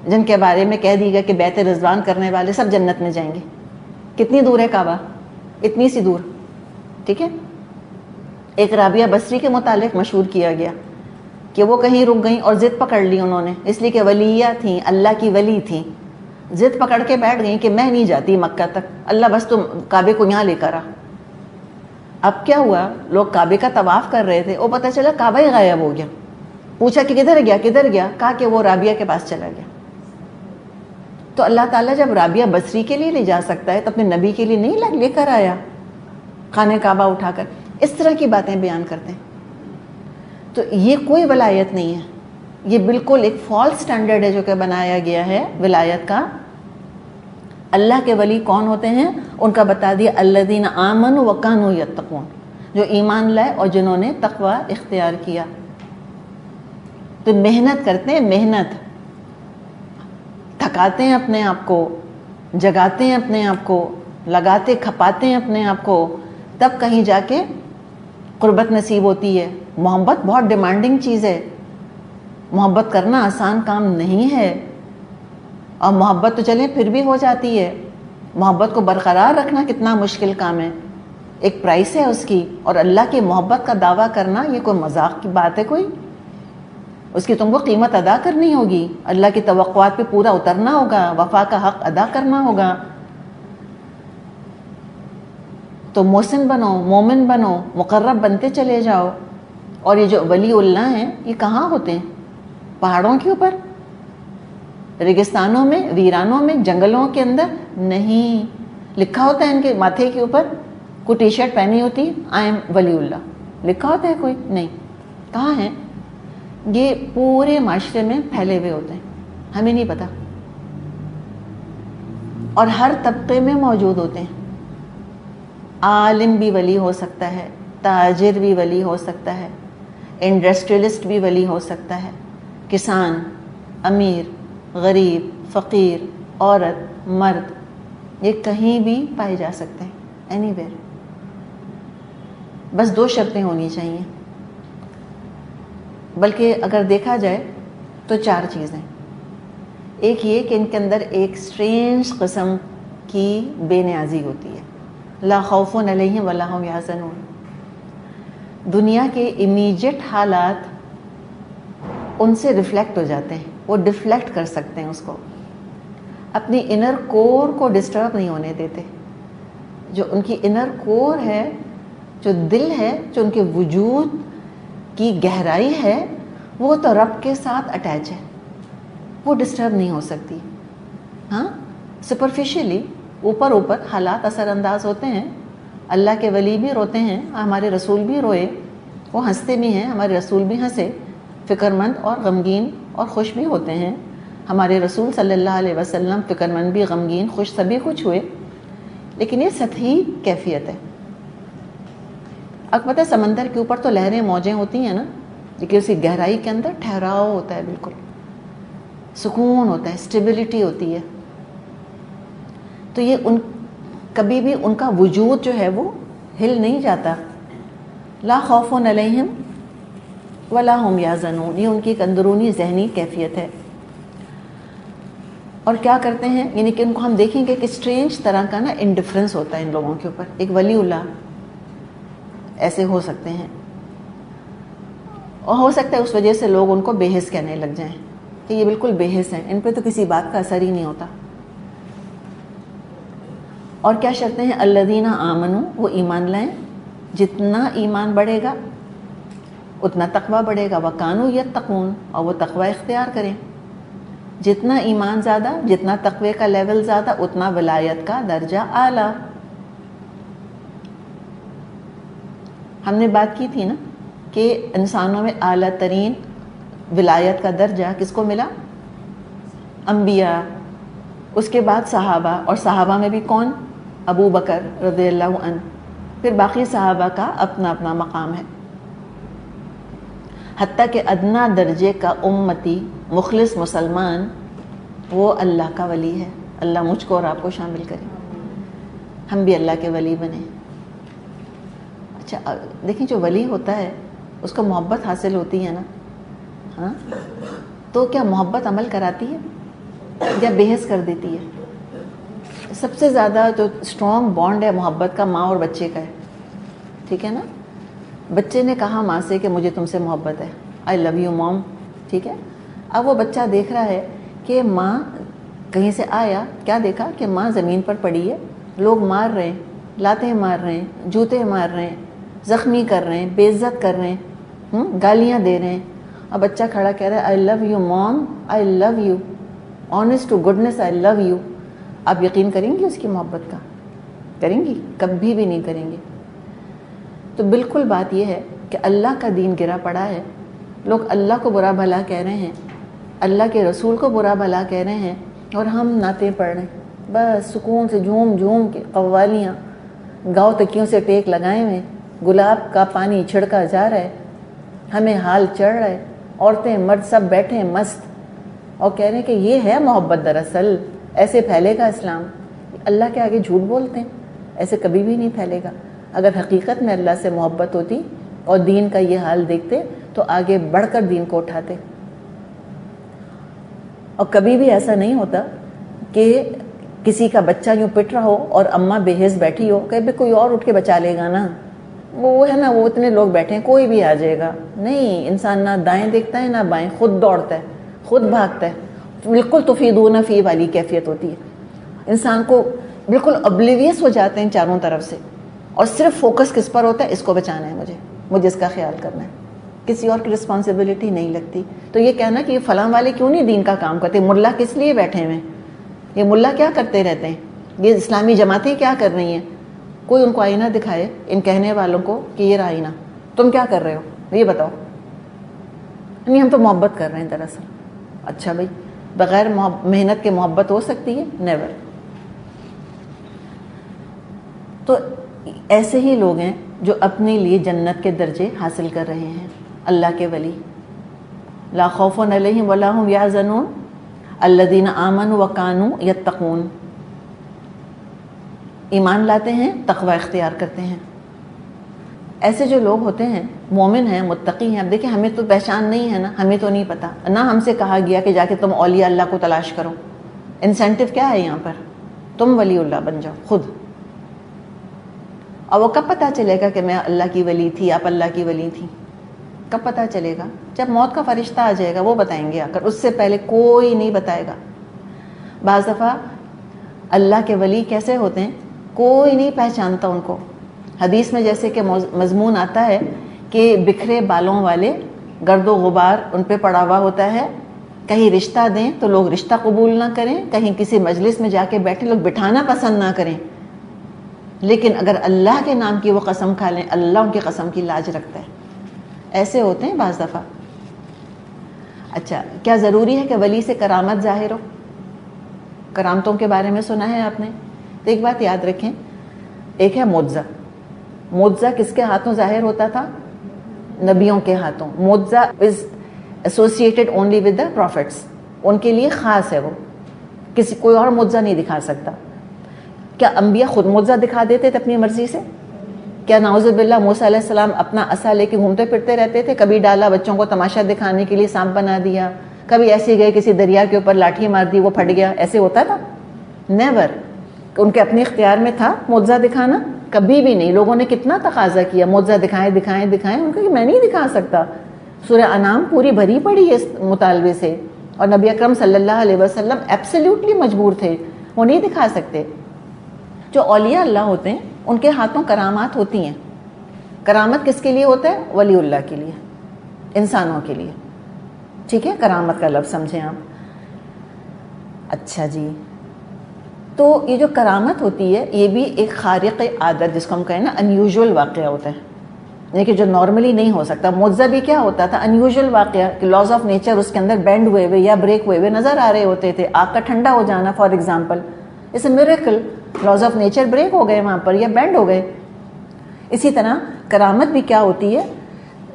جن کے بارے میں کہہ دی گیا کہ بیعت رضوان کرنے والے سب جنت میں جائیں گے. کتنی دور ہے کعبہ؟ اتنی سی دور. ٹھیک ہے. ایک رابعہ بصری کے متعلق مشہور کیا گیا کہ وہ کہیں رک گئیں اور ضد پکڑ لی انہوں نے، اس لیے کہ ولیہ تھیں، اللہ کی ولی تھیں. ضد پکڑ کے بیٹھ گئیں کہ میں نہیں جاتی مکہ تک، اللہ بس تم کعبے کو یہاں لے کر آ. اب کیا ہوا؟ لوگ کعبے کا طواف کر رہے تھے، وہ پتہ چلا کعبہ ہی غائب ہو گیا. پوچھا کہ کدھر گیا؟ کہا کہ وہ رابعہ کے پاس چلا گیا. تو اللہ تعالیٰ جب رابعہ بصری کے لیے لے جا سکتا ہے تو اپنے نبی کے لیے نہیں لے کر آیا خانہ کعبہ اٹھا کر؟ اس طرح کی باتیں بیان کرتے ہیں. تو یہ کوئی ولایت نہیں ہے، یہ بالکل ایک فالس سٹینڈرڈ ہے جو کہ بنایا گیا ہے ولایت کا. اللہ کے ولی کون ہوتے ہیں؟ ان کا بتا دیا، الذین آمنوا وکانوا یتقون، جو ایمان لائے اور جنہوں نے تقوی اختیار کیا. تو محنت کرتے ہیں، محنت تھکاتے ہیں اپنے آپ کو، جگاتے ہیں اپنے آپ کو، لگاتے کھپاتے ہیں اپنے آپ کو، تب کہیں جا کے قربت نصیب ہوتی ہے. محبت بہت ڈیمانڈنگ چیز ہے، محبت کرنا آسان کام نہیں ہے. اور محبت تو چلیں پھر بھی ہو جاتی ہے، محبت کو برقرار رکھنا کتنا مشکل کام ہے، ایک پرائس ہے اس کی. اور اللہ کی محبت کا دعویٰ کرنا یہ کوئی مذاق کی بات ہے کوئی؟ اس کی تم کو قیمت ادا کرنی ہوگی، اللہ کی توقعات پہ پورا اترنا ہوگا، وفا کا حق ادا کرنا ہوگا. تو محسن بنو، مومن بنو، مقرب بنتے چلے جاؤ. اور یہ جو ولی اللہ ہیں یہ کہاں ہوتے ہیں؟ پہاڑوں کے اوپر، ریگستانوں میں، ویرانوں میں، جنگلوں کے اندر نہیں. لکھا ہوتا ہے ان کے ماتھے کے اوپر، کوئی ٹی شرٹ پہنی ہوتی، آئی ایم ولی اللہ، لکھا ہوتا ہے کوئی؟ نہیں. کہاں ہیں یہ؟ پورے معاشرے میں پھیلے ہوئے ہوتے ہیں، ہمیں نہیں پتہ. اور ہر طبقے میں موجود ہوتے ہیں. عالم بھی ولی ہو سکتا ہے، تاجر بھی ولی ہو سکتا ہے، انڈسٹریلسٹ بھی ولی ہو سکتا ہے، کسان، امیر، غریب، فقیر، عورت، مرد، یہ کہیں بھی پائے جا سکتے ہیں، اینی ویئر. بس 2 شرطیں ہونی چاہیے، بلکہ اگر دیکھا جائے تو 4 چیزیں. ایک یہ کہ ان کے اندر ایک سٹرینج قسم کی بے نیازی ہوتی ہے، لا خوف علیہم ولا هم یحزنون. دنیا کے امیجیٹ حالات ان سے ریفلیکٹ ہو جاتے ہیں، وہ ڈیفلیکٹ کر سکتے ہیں اس کو، اپنی انر کور کو ڈسٹرب نہیں ہونے دیتے. جو ان کی انر کور ہے، جو دل ہے، جو ان کے وجود کی گہرائی ہے، وہ تو رب کے ساتھ اٹیچ ہے، وہ ڈسٹرب نہیں ہو سکتی. ہاں سپرفیشلی اوپر حالات اثر انداز ہوتے ہیں. اللہ کے ولی بھی روتے ہیں، ہمارے رسول بھی روئے، وہ ہنستے بھی ہیں، ہمارے رسول بھی ہنسے، فکر مند اور غمگین اور خوش بھی ہوتے ہیں. ہمارے رسول صلی اللہ علیہ وسلم فکر مند بھی، غمگین، خوش، سبھی کچھ ہوئے. لیکن یہ سطحی کیفیت ہے. اب پتہ ہے سمندر کے اوپر تو لہریں موجیں ہوتی ہیں نا، لیکن اسی گہرائی کے اندر ٹھہراؤ ہوتا ہے، بالکل سکون ہوتا ہے، اسٹیبلٹی ہوتی ہے. تو یہ کبھی بھی ان کا وجود جو ہے وہ ہل نہیں جاتا. لا خوف علیہم ولا هم یحزنون، یہ ان کی ایک اندرونی ذہنی کیفیت ہے. اور کیا کرتے ہیں، یعنی کہ ان کو ہم دیکھیں گے کہ اسٹرینج طرح کا نا انڈیفرنس ہوتا ہے ان لوگوں کے اوپر. ایک ولی اللہ ایسے ہو سکتے ہیں، اور ہو سکتا ہے اس وجہ سے لوگ ان کو بے حس کہنے لگ جائیں کہ یہ بالکل بے حس ہیں، ان پہ تو کسی بات کا اثر ہی نہیں ہوتا. اور کیا شرطیں ہیں؟ الذین آمنوا، وہ ایمان لائیں، جتنا ایمان بڑھے گا اتنا تقوی بڑھے گا. وکانوا یتقون، اور وہ تقوی اختیار کریں. جتنا ایمان زیادہ، جتنا تقوی کا لیول زیادہ، اتنا ولایت کا درجہ اعلیٰ. ہم نے بات کی تھی نا کہ انسانوں میں اعلیٰ ترین ولایت کا درجہ کس کو ملا؟ انبیاء، اس کے بعد صحابہ، اور صحابہ میں بھی کون؟ ابو بکر رضی اللہ عنہ. پھر باقی صحابہ کا اپنا اپنا مقام ہے. حتیٰ کہ ادنا درجے کا امتی مخلص مسلمان وہ اللہ کا ولی ہے. اللہ مجھ کو اور آپ کو شامل کرے، ہم بھی اللہ کے ولی بنیں. اچھا دیکھیں، جو ولی ہوتا ہے اس کو محبت حاصل ہوتی ہے نا، ہاں، تو کیا محبت عمل کراتی ہے یا بے حس کر دیتی ہے؟ سب سے زیادہ جو اسٹرانگ بانڈ ہے محبت کا ماں اور بچے کا ہے. ٹھیک ہے نا؟ بچے نے کہا ماں سے کہ مجھے تم سے محبت ہے، آئی لو یو مام. ٹھیک ہے، اب وہ بچہ دیکھ رہا ہے کہ ماں کہیں سے آیا، کیا دیکھا کہ ماں زمین پر پڑی ہے، لوگ مار رہے ہیں، لاتیں مار رہے ہیں، جوتے مار رہے ہیں، زخمی کر رہے ہیں، بے عزت کر رہے ہیں، گالیاں دے رہے ہیں. اب بچہ کھڑا کہہ رہا ہے آئی love you mom, I love you, honest to goodness I love you. آپ یقین کریں گی اس کی محبت کا؟ کریں گی؟ کبھی بھی نہیں کریں گے. تو بالکل بات یہ ہے کہ اللہ کا دین گرا پڑا ہے، لوگ اللہ کو برا بھلا کہہ رہے ہیں، اللہ کے رسول کو برا بھلا کہہ رہے ہیں، اور ہم نعتیں پڑھ رہے ہیں بس سکون سے جھوم جھوم کے. قوالیاں گاؤ تکیوں سے ٹیک لگائے ہوئے، گلاب کا پانی چھڑکا جا رہا ہے، ہمیں حال چڑھ رہا ہے، عورتیں مرد سب بیٹھے ہیں مست، اور کہہ رہے ہیں کہ یہ ہے محبت. دراصل ایسے پھیلے گا اسلام. اللہ کے آگے جھوٹ بولتے ہیں، ایسے کبھی بھی نہیں پھیلے گا. اگر حقیقت میں اللہ سے محبت ہوتی اور دین کا یہ حال دیکھتے تو آگے بڑھ کر دین کو اٹھاتے. اور کبھی بھی ایسا نہیں ہوتا کہ کسی کا بچہ یوں پٹ رہا ہو اور اماں بے حس بیٹھی ہو کہ کوئی اور اٹھ کے بچا لے گا نا، وہ ہے نا، وہ اتنے لوگ بیٹھے ہیں کوئی بھی آ جائے گا. نہیں، انسان نہ دائیں دیکھتا ہے نہ بائیں، خود دوڑتا ہے، خود بھاگتا ہے. بالکل تفیدون فی والی کیفیت ہوتی ہے. انسان کو بالکل ابلیویس ہو جاتے ہیں چاروں طرف سے، اور صرف فوکس کس پر ہوتا ہے؟ اس کو بچانا ہے، مجھے اس کا خیال کرنا ہے، کسی اور کی رسپانسبلٹی نہیں لگتی. تو یہ کہنا کہ یہ فلاں والے کیوں نہیں دین کا کام کرتے، ملا کس لیے بیٹھے ہوئے ہیں، یہ ملا کیا کرتے رہتے ہیں، یہ اسلامی جماعتیں کیا کر رہی ہیں، کوئی ان کو آئینہ دکھائے ان کہنے والوں کو کہ یہ رہا آئینہ، تم کیا کر رہے ہو یہ بتاؤ. نہیں، ہم تو محبت کر رہے ہیں دراصل. اچھا بھائی، بغیر محنت کے محبت ہو سکتی ہے؟ نیور. تو ایسے ہی لوگ ہیں جو اپنے لیے جنت کے درجے حاصل کر رہے ہیں، اللہ کے ولی. لا خوف علیہم ولا هم یحزنون الذین آمنوا وکانوا یتقون. ایمان لاتے ہیں، تقوی اختیار کرتے ہیں. ایسے جو لوگ ہوتے ہیں مومن ہیں، متقی ہیں. اب دیکھیں، ہمیں تو پہچان نہیں ہے نا، ہمیں تو نہیں پتا نہ ہم سے کہا گیا کہ جا کے تم اولیاء اللہ کو تلاش کرو. انسینٹو کیا ہے یہاں پر؟ تم ولی اللہ بن جاؤ خود. اور وہ کب پتہ چلے گا کہ میں اللہ کی ولی تھی، آپ اللہ کی ولی تھی؟ کب پتہ چلے گا؟ جب موت کا فرشتہ آ جائے گا، وہ بتائیں گے آ کر، اس سے پہلے کوئی نہیں بتائے گا. بعض دفعہ اللہ کے ولی کیسے ہوتے ہیں، کوئی نہیں پہچانتا ان کو. حدیث میں جیسے کہ مضمون آتا ہے کہ بکھرے بالوں والے، گرد و غبار ان پہ پڑا ہوا ہوتا ہے. کہیں رشتہ دیں تو لوگ رشتہ قبول نہ کریں، کہیں کسی مجلس میں جا کے بیٹھے لوگ بٹھانا پسند نہ کریں، لیکن اگر اللہ کے نام کی وہ قسم کھا لیں، اللہ ان کی قسم کی لاج رکھتا ہے. ایسے ہوتے ہیں بعض دفعہ. اچھا، کیا ضروری ہے کہ ولی سے کرامت ظاہر ہو؟ کرامتوں کے بارے میں سنا ہے آپ نے؟ تو ایک بات یاد رکھیں، ایک ہے معجزہ. معجزہ کس کے ہاتھوں ظاہر ہوتا تھا؟ نبیوں کے ہاتھوں. معجزہ is associated only with the prophets, ان کے لیے خاص ہے وہ، کوئی اور معجزہ نہیں دکھا سکتا. کیا انبیاء خود معجزہ دکھا دیتے تھے اپنی مرضی سے؟ کیا نعوذ باللہ موسیٰ علیہ السلام اپنا عصا لے کے گھومتے پھرتے رہتے تھے؟ کبھی ڈالا بچوں کو تماشا دکھانے کے لیے سانپ بنا دیا، کبھی ایسے گئے کسی دریا کے اوپر لاٹھی مار دی وہ پھٹ گیا، ایسے ہوتا تھا؟ نیور. ان کے اپنے اختیار میں تھا معجزہ دکھانا؟ کبھی بھی نہیں. لوگوں نے کتنا تقاضا کیا معجزہ دکھائیں دکھائیں دکھائیں، ان کو کہ میں نہیں دکھا سکتا. سورہ انعام پوری بھری پڑی ہے اس مطالبے سے، اور نبی اکرم صلی اللہ علیہ وسلم ایبسلیوٹلی مجبور تھے، وہ نہیں دکھا سکتے. جو اولیاء اللہ ہوتے ہیں ان کے ہاتھوں کرامات ہوتی ہیں. کرامت کس کے لیے ہوتا ہے؟ ولی اللہ کے لیے، انسانوں کے لیے. ٹھیک ہے، کرامت کا لفظ سمجھیں آپ. اچھا جی، تو یہ جو کرامت ہوتی ہے یہ بھی ایک خارق عادت، جس کو ہم کہیں نا انیوژول واقعہ ہوتا ہے، یعنی کہ جو نارملی نہیں ہو سکتا. معجزہ بھی کیا ہوتا تھا؟ انیوژول واقعہ، کہ لاز آف نیچر اس کے اندر بینڈ ہوئے ہوئے یا بریک ہوئے ہوئے نظر آ رہے ہوتے تھے. آگ کا ٹھنڈا ہو جانا for example, it's a miracle. Laws of nature break ہو گئے وہاں پر یا بینڈ ہو گئے. اسی طرح کرامت بھی کیا ہوتی ہے؟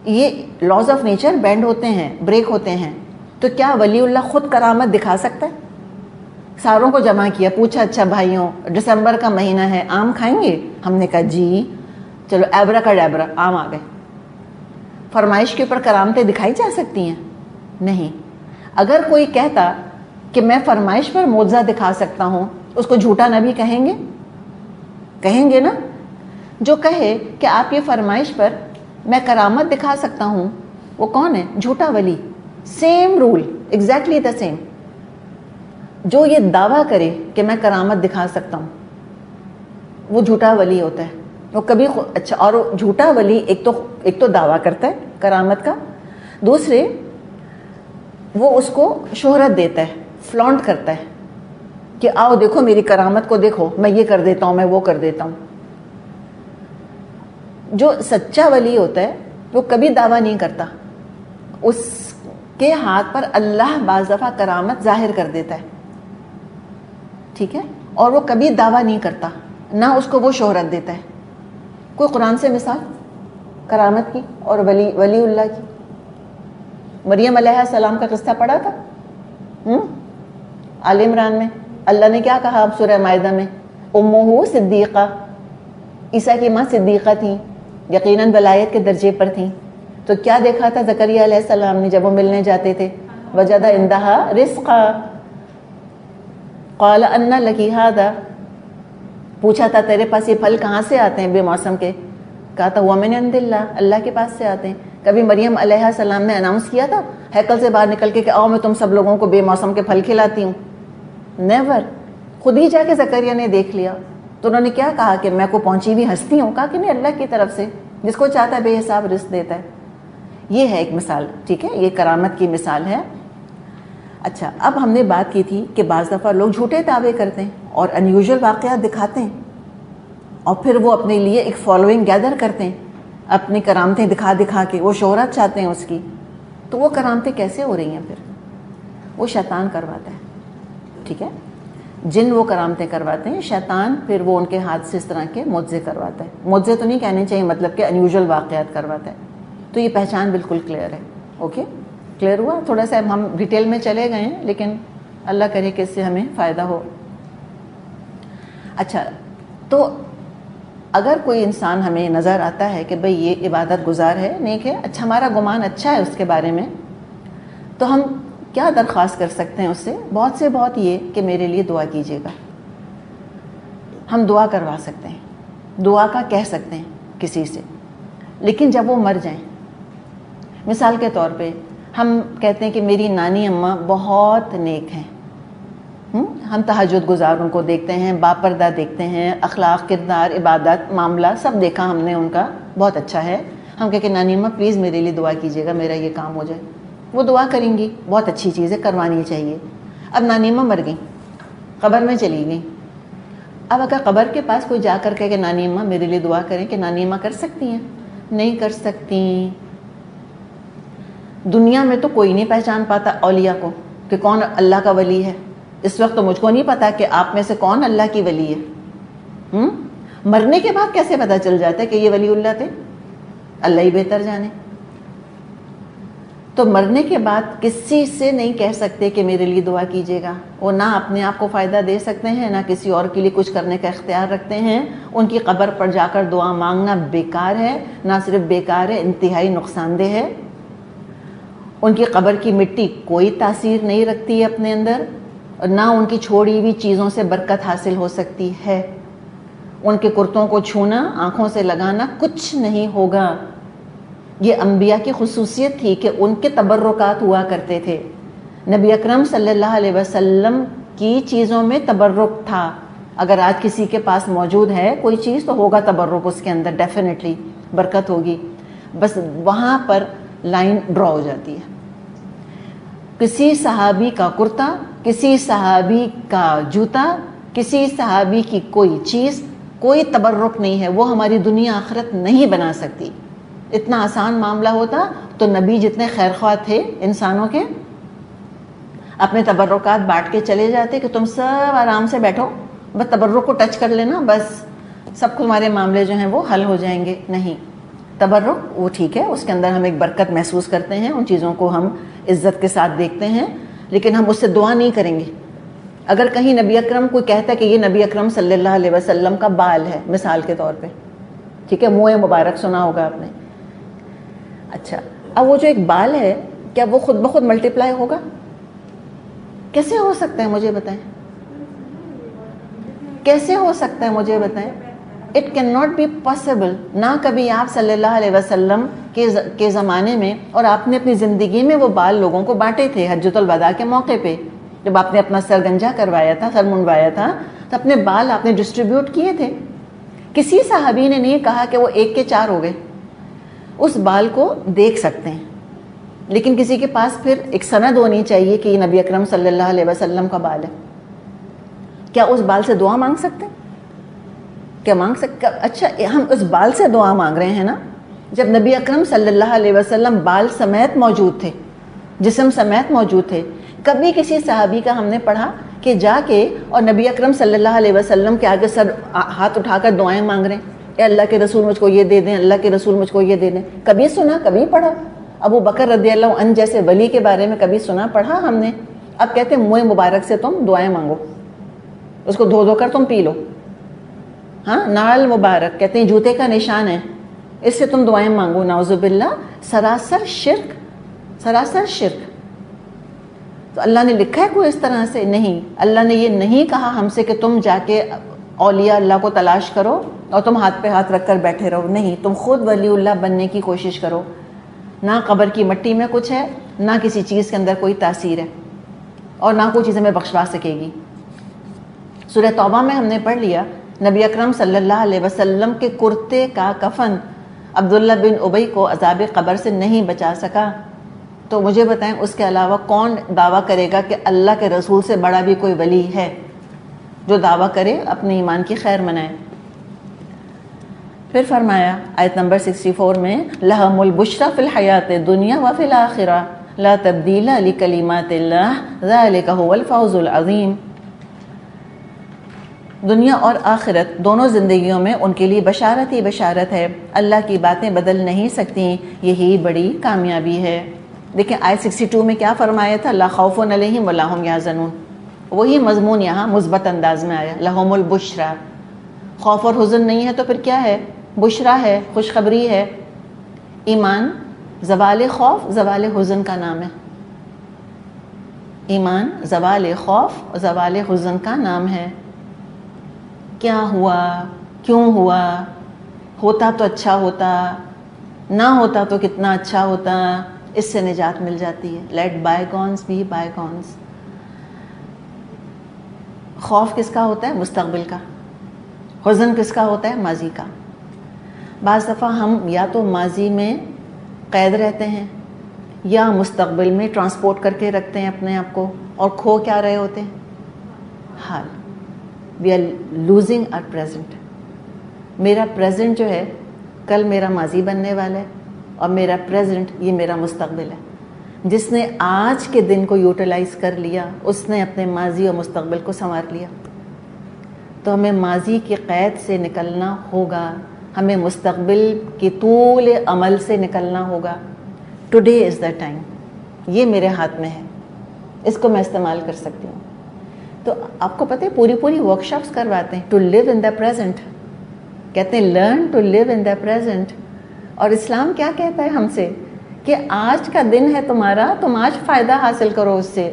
یہ لاز آف نیچر بینڈ ہوتے ہیں، بریک ہوتے ہیں. تو کیا ولی اللہ خود کرامت دکھا سکتا ہے؟ ساروں کو جمع کیا، پوچھا اچھا بھائیوں دسمبر کا مہینہ ہے، آم کھائیں گے؟ ہم نے کہا جی. چلو ایبرا کا ڈیبرا، آم آ گئے. فرمائش کے اوپر کرامتیں دکھائی جا سکتی ہیں؟ نہیں. اگر کوئی کہتا کہ میں فرمائش پر معجزہ دکھا سکتا ہوں، اس کو جھوٹا نبی کہیں گے؟ کہیں گے نا. جو کہے کہ آپ یہ فرمائش پر میں کرامت دکھا سکتا ہوں، وہ کون ہے؟ جھوٹا ولی. Same rule, exactly the same. جو یہ دعویٰ کرے کہ میں کرامت دکھا سکتا ہوں وہ جھوٹا ولی ہوتا ہے. وہ کبھی اچھا، اور جھوٹا ولی ایک تو دعویٰ کرتا ہے کرامت کا، دوسرے وہ اس کو شہرت دیتا ہے، فلانٹ کرتا ہے کہ آؤ دیکھو میری کرامت کو دیکھو، میں یہ کر دیتا ہوں، میں وہ کر دیتا ہوں. جو سچا ولی ہوتا ہے وہ کبھی دعویٰ نہیں کرتا، اس کے ہاتھ پر اللہ بعض دفعہ کرامت ظاہر کر دیتا ہے. ٹھیک ہے، اور وہ کبھی دعویٰ نہیں کرتا، نہ اس کو وہ شہرت دیتا ہے. کوئی قرآن سے مثال کرامت کی اور ولی اللہ کی؟ مریم علیہ السلام کا قصہ پڑھا تھا آل عمران میں. اللہ نے کیا کہا اب سورہ مائدہ میں؟ امہ صدیقہ، عیسیٰ کی ماں صدیقہ تھیں، یقیناً ولایت کے درجے پر تھیں. تو کیا دیکھا تھا زکریا علیہ السلام نے جب وہ ملنے جاتے تھے؟ وجد عندہا رزقا قال ان لکی ھذا، پوچھا تھا تیرے پاس یہ پھل کہاں سے آتے ہیں بے موسم کے؟ کہا تھا ہوا من عند اللہ، اللہ کے پاس سے آتے ہیں. کبھی مریم علیہ السلام نے اناؤنس کیا تھا ہیکل سے باہر نکل کے کہ آؤ میں تم سب لوگوں کو بے موسم کے پھل کھلاتی ہوں؟ نیور. خود ہی جا کے زکریا نے دیکھ لیا. تو انہوں نے کیا کہا کہ میں کو پہنچی ہوئی ہستی ہوں؟ کہا کہ نہیں، اللہ کی طرف سے جس کو چاہتا ہے بے حساب رزق دیتا ہے. یہ ہے ایک مثال. ٹھیک ہے، یہ کرامت کی مثال ہے. اچھا، اب ہم نے بات کی تھی کہ بعض دفعہ لوگ جھوٹے دعوے کرتے ہیں اور انیوژل واقعات دکھاتے ہیں، اور پھر وہ اپنے لیے ایک فالوئنگ گیدر کرتے ہیں اپنی کرامتیں دکھا دکھا کے. وہ شہرت چاہتے ہیں اس کی. تو وہ کرامتیں کیسے ہو رہی ہیں؟ پھر وہ شیطان کرواتا ہے. ٹھیک ہے، جن وہ کرامتیں کرواتے ہیں، شیطان پھر وہ ان کے ہاتھ سے اس طرح کے معجزے کرواتا ہے. معجزے تو نہیں کہنے چاہیے، مطلب کہ انیوژل واقعات کرواتا ہے. تو یہ پہچان بالکل کلیئر ہے. اوکے، کلیئر ہوا؟ تھوڑا سا ہم ڈیٹیل میں چلے گئے ہیں، لیکن اللہ کرے کہ اس سے ہمیں فائدہ ہو. اچھا، تو اگر کوئی انسان ہمیں نظر آتا ہے کہ بھئی یہ عبادت گزار ہے، نیک ہے، اچھا، ہمارا گمان اچھا ہے اس کے بارے میں، تو ہم کیا درخواست کر سکتے ہیں اس سے؟ بہت سے بہت یہ کہ میرے لیے دعا کیجیے گا. ہم دعا کروا سکتے ہیں، دعا کا کہہ سکتے ہیں کسی سے. لیکن جب وہ مر جائیں، مثال کے طور پہ ہم کہتے ہیں کہ میری نانی اماں بہت نیک ہیں، ہم تہجد گزار ان کو دیکھتے ہیں، باپردہ دیکھتے ہیں، اخلاق، کردار، عبادت، معاملہ سب دیکھا ہم نے ان کا، بہت اچھا ہے. ہم کہیں کہ نانی اماں پلیز میرے لیے دعا کیجیے گا، میرا یہ کام ہو جائے. وہ دعا کریں گی، بہت اچھی چیز ہے، کروانی چاہیے. اب نانی اماں مر گئیں، قبر میں چلی گئیں. اب اگر قبر کے پاس کوئی جا کر کہے کہ نانی اماں میرے لیے دعا کریں، کہ نانی اماں کر سکتی ہیں؟ نہیں کر سکتی. دنیا میں تو کوئی نہیں پہچان پاتا اولیاء کو کہ کون اللہ کا ولی ہے. اس وقت تو مجھ کو نہیں پتا کہ آپ میں سے کون اللہ کی ولی ہے. مرنے کے بعد کیسے پتہ چل جاتا ہے کہ یہ ولی اللہ تھے؟ اللہ ہی بہتر جانے. تو مرنے کے بعد کسی سے نہیں کہہ سکتے کہ میرے لیے دعا کیجیے گا. وہ نہ اپنے آپ کو فائدہ دے سکتے ہیں، نہ کسی اور کے لیے کچھ کرنے کا اختیار رکھتے ہیں. ان کی قبر پر جا کر دعا مانگنا بیکار ہے، نہ صرف بیکار ہے، انتہائی نقصان دہ ہے. ان کی قبر کی مٹی کوئی تاثیر نہیں رکھتی ہے اپنے اندر، اور نہ ان کی چھوڑی ہوئی چیزوں سے برکت حاصل ہو سکتی ہے. ان کے کرتوں کو چھونا، آنکھوں سے لگانا کچھ نہیں ہوگا. یہ انبیاء کی خصوصیت تھی کہ ان کے تبرکات ہوا کرتے تھے. نبی اکرم صلی اللہ علیہ وسلم کی چیزوں میں تبرک تھا. اگر آج کسی کے پاس موجود ہے کوئی چیز تو ہوگا تبرک اس کے اندر، ڈیفینیٹلی برکت ہوگی. بس وہاں پر لائن ڈرا ہو جاتی ہے. کسی صحابی کا کرتا، کسی صحابی کا جوتا، کسی صحابی کی کوئی چیز، کوئی تبرک نہیں ہے. وہ ہماری دنیا آخرت نہیں بنا سکتی. اتنا آسان معاملہ ہوتا تو نبی جتنے خیر خواہ تھے انسانوں کے، اپنے تبرکات بانٹ کے چلے جاتے کہ تم سب آرام سے بیٹھو، بس تبرک کو ٹچ کر لینا، بس سب تمہارے معاملے جو ہیں وہ حل ہو جائیں گے. نہیں، تبرک وہ ٹھیک ہے، اس کے اندر ہم ایک برکت محسوس کرتے ہیں، ان چیزوں کو ہم عزت کے ساتھ دیکھتے ہیں، لیکن ہم اس سے دعا نہیں کریں گے. اگر کہیں نبی اکرم کوئی کہتا ہے کہ یہ نبی اکرم صلی اللہ علیہ وسلم کا بال ہے مثال کے طور پہ، ٹھیک ہے، منہ مبارک سنا ہوگا آپ نے. اچھا، اب وہ جو ایک بال ہے کیا وہ خود بخود ملٹیپلائی ہوگا؟ کیسے ہو سکتا ہے مجھے بتائیں؟ کیسے ہو سکتا ہے مجھے بتائیں؟ It can not be possible. نہ کبھی آپ صلی اللہ علیہ وسلم کے زمانے میں، اور آپ نے اپنی زندگی میں وہ بال لوگوں کو بانٹے تھے. حجۃ الوداع کے موقع پہ جب آپ نے اپنا سر گنجا کروایا تھا، سر منڈوایا تھا، تو اپنے بال آپ نے ڈسٹریبیوٹ کیے تھے. کسی صحابی نے نہیں کہا کہ وہ 1 کے 4 ہو گئے. اس بال کو دیکھ سکتے ہیں، لیکن کسی کے پاس پھر ایک سند ہونی چاہیے کہ یہ نبی اکرم صلی اللہ علیہ وسلم کا بال ہے. کیا اس بال سے دعا مانگ سکتے ہیں؟ کیا مانگ سکتے؟ اچھا، ہم اس بال سے دعا مانگ رہے ہیں نا، جب نبی اکرم صلی اللہ علیہ وسلم بال سمیت موجود تھے، جسم سمیت موجود تھے. کبھی کسی صحابی کا ہم نے پڑھا کہ جا کے اور نبی اکرم صلی اللہ علیہ وسلم کے آگے سر ہاتھ اٹھا کر دعائیں مانگ رہے ہیں، اے اللہ کے رسول مجھ کو یہ دے دیں، اللہ کے رسول مجھ کو یہ دے دیں؟ کبھی سنا، کبھی پڑھا؟ ابو بکر رضی اللہ عنہ جیسے ولی کے بارے میں کبھی سنا، پڑھا ہم نے؟ اب کہتے ہیں منہ مبارک سے تم دعائیں مانگو، اس کو دھو دھو کر تم پی لو. ہاں، نال مبارک کہتے ہیں جوتے کا نشان ہے، اس سے تم دعائیں مانگو. نعوذ باللہ، سراسر شرک، سراسر شرک. تو اللہ نے لکھا ہے کوئی اس طرح سے؟ نہیں. اللہ نے یہ نہیں کہا ہم سے کہ تم جا کے اولیاء اللہ کو تلاش کرو اور تم ہاتھ پہ ہاتھ رکھ کر بیٹھے رہو. نہیں، تم خود ولی اللہ بننے کی کوشش کرو. نہ قبر کی مٹی میں کچھ ہے، نہ کسی چیز کے اندر کوئی تاثیر ہے، اور نہ کوئی چیز ہمیں بخشوا سکے گی. سورہ توبہ میں ہم نے پڑھ لیا نبی اکرم صلی اللہ علیہ وسلم کے کرتے کا کفن عبداللہ بن ابی کو عذاب قبر سے نہیں بچا سکا. تو مجھے بتائیں اس کے علاوہ کون دعویٰ کرے گا کہ اللہ کے رسول سے بڑا بھی کوئی ولی ہے؟ جو دعویٰ کرے اپنے ایمان کی خیر منائے. پھر فرمایا آیت نمبر 64 میں، لہم البشری فی الحیات الدنیا وفی الآخرہ لا تبدیل لکلمات اللہ ذالک هو الفوز العظیم. دنیا اور آخرت دونوں زندگیوں میں ان کے لیے بشارت ہی بشارت ہے. اللہ کی باتیں بدل نہیں سکتی، یہی بڑی کامیابی ہے. دیکھیں آیت 62 میں کیا فرمایا تھا؟ لا خوف علیہم ولا هم یحزنون. وہی مضمون یہاں مثبت انداز میں آیا، لہم البشری. خوف اور حزن نہیں ہے تو پھر کیا ہے؟ بشرا ہے، خوشخبری ہے. ایمان زوال خوف زوال حزن کا نام ہے. ایمان زوال خوف زوال حزن کا نام ہے. کیا ہوا؟ کیوں ہوا؟ ہوتا تو اچھا ہوتا، نہ ہوتا تو کتنا اچھا ہوتا. اس سے نجات مل جاتی ہے. Let bygones be bygones. خوف کس کا ہوتا ہے؟ مستقبل کا. حزن کس کا ہوتا ہے؟ ماضی کا. بعض دفعہ ہم یا تو ماضی میں قید رہتے ہیں یا مستقبل میں ٹرانسپورٹ کر کے رکھتے ہیں اپنے آپ کو، اور کھو کیا رہے ہوتے ہیں؟ حال. We are losing our present. میرا پریزنٹ جو ہے کل میرا ماضی بننے والا ہے، اور میرا پریزنٹ یہ میرا مستقبل ہے. جس نے آج کے دن کو یوٹیلائز کر لیا اس نے اپنے ماضی اور مستقبل کو سنوار لیا. تو ہمیں ماضی کی قید سے نکلنا ہوگا، ہمیں مستقبل کی طول عمل سے نکلنا ہوگا. Today is the time. یہ میرے ہاتھ میں ہے، اس کو میں استعمال کر سکتی ہوں. تو آپ کو پتہ ہے پوری ورکشاپس کرواتے ہیں to live in the present. کہتے ہیں learn to live in the present. اور اسلام کیا کہتا ہے ہم سے کہ آج کا دن ہے تمہارا، تم آج فائدہ حاصل کرو اس سے.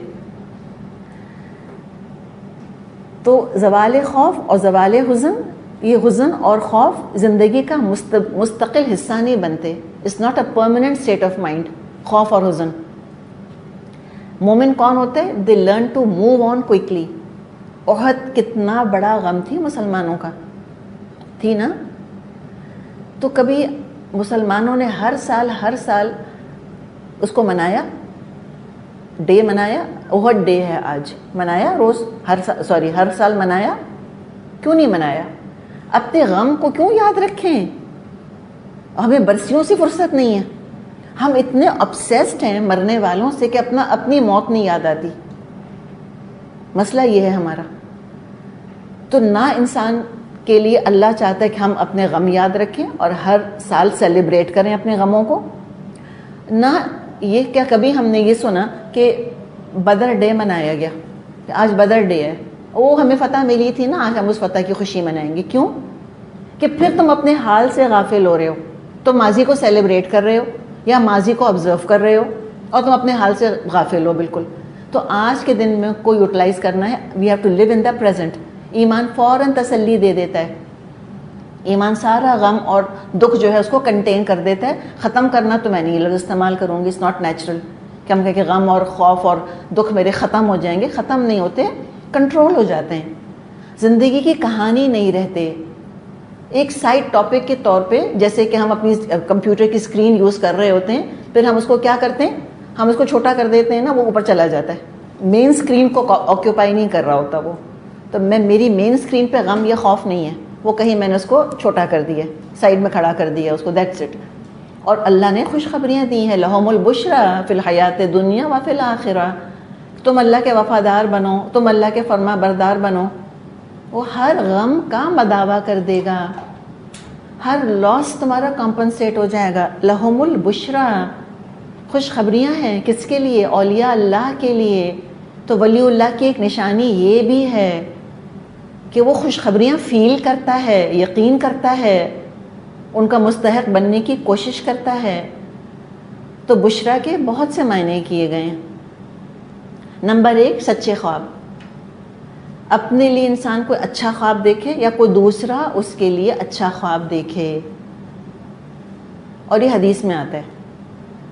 تو زوال خوف اور زوال حزن، یہ حزن اور خوف زندگی کا مستقل حصہ نہیں بنتے. It's not a permanent state of mind. خوف اور حزن. مومن کون ہوتے ہیں؟ They learn to move on quickly. Uhud کتنا بڑا غم تھی مسلمانوں کا، تھی نا؟ تو کبھی مسلمانوں نے ہر سال اس کو منایا، ڈے منایا. احد ڈے ہے آج، منایا روز، ہر سال منایا. کیوں نہیں منایا؟ اپنے غم کو کیوں یاد رکھیں؟ ہمیں برسیوں سے فرصت نہیں ہے. ہم اتنے obsessed ہیں مرنے والوں سے کہ اپنی موت نہیں یاد آتی. مسئلہ یہ ہے ہمارا. تو نہ انسان کے لیے اللہ چاہتا ہے کہ ہم اپنے غم یاد رکھیں اور ہر سال سیلیبریٹ کریں اپنے غموں کو. نہ یہ کیا کبھی ہم نے یہ سنا کہ بدر ڈے منایا گیا، کہ آج بدر ڈے ہے، وہ ہمیں فتح ملی تھی نا، آج ہم اس فتح کی خوشی منائیں گے. کیوں؟ کہ پھر تم اپنے حال سے غافل ہو رہے ہو. تم ماضی کو سیلیبریٹ کر رہے ہو یا ماضی کو آبزرو کر رہے ہو اور تم اپنے حال سے غافل ہو بالکل. تو آج کے دن میں کو یوٹیلائز کرنا ہے. We have to live in the present. ایمان فوراً تسلی دے دیتا ہے. ایمان سارا غم اور دکھ جو ہے اس کو کنٹین کر دیتا ہے. ختم کرنا تو میں نہیں لفظ استعمال کروں گی، اٹس ناٹ نیچرل کہ ہم کہیں کہ غم اور خوف اور دکھ میرے ختم ہو جائیں گے. ختم نہیں ہوتے، کنٹرول ہو جاتے ہیں. زندگی کی کہانی نہیں رہتے. ایک سائڈ ٹاپک کے طور پہ، جیسے کہ ہم اپنی کمپیوٹر کی اسکرین یوز کر رہے ہوتے ہیں، پھر ہم اس کو کیا کرتے ہیں، ہم اس کو چھوٹا کر دیتے ہیں نا، وہ اوپر چلا جاتا ہے. مین اسکرین کو آکیوپائی نہیں کر رہا ہوتا وہ. تو میری مین اسکرین پہ غم یا خوف نہیں ہے، وہ کہیں میں نے اس کو چھوٹا کر دیا، سائڈ میں کھڑا کر دیا اس کو، دیٹس اٹ. اور اللہ نے خوشخبریاں دی ہیں، لہم البشریٰ فی الحیات دنیا و فی الآخرہ. تم اللہ کے وفادار بنو، تم اللہ کے فرما بردار بنو، وہ ہر غم کا مداوع کر دے گا، ہر لاس تمہارا کمپنسیٹ ہو جائے گا. لہم البشریٰ، خوشخبریاں ہیں کس کے لیے؟ اولیاء اللہ کے لیے. تو ولی اللہ کی ایک نشانی یہ بھی ہے کہ وہ خوشخبریاں فیل کرتا ہے، یقین کرتا ہے، ان کا مستحق بننے کی کوشش کرتا ہے. تو بشرا کے بہت سے معنی کیے گئے ہیں. نمبر 1، سچے خواب. اپنے لیے انسان کوئی اچھا خواب دیکھے یا کوئی دوسرا اس کے لیے اچھا خواب دیکھے. اور یہ حدیث میں آتا ہے،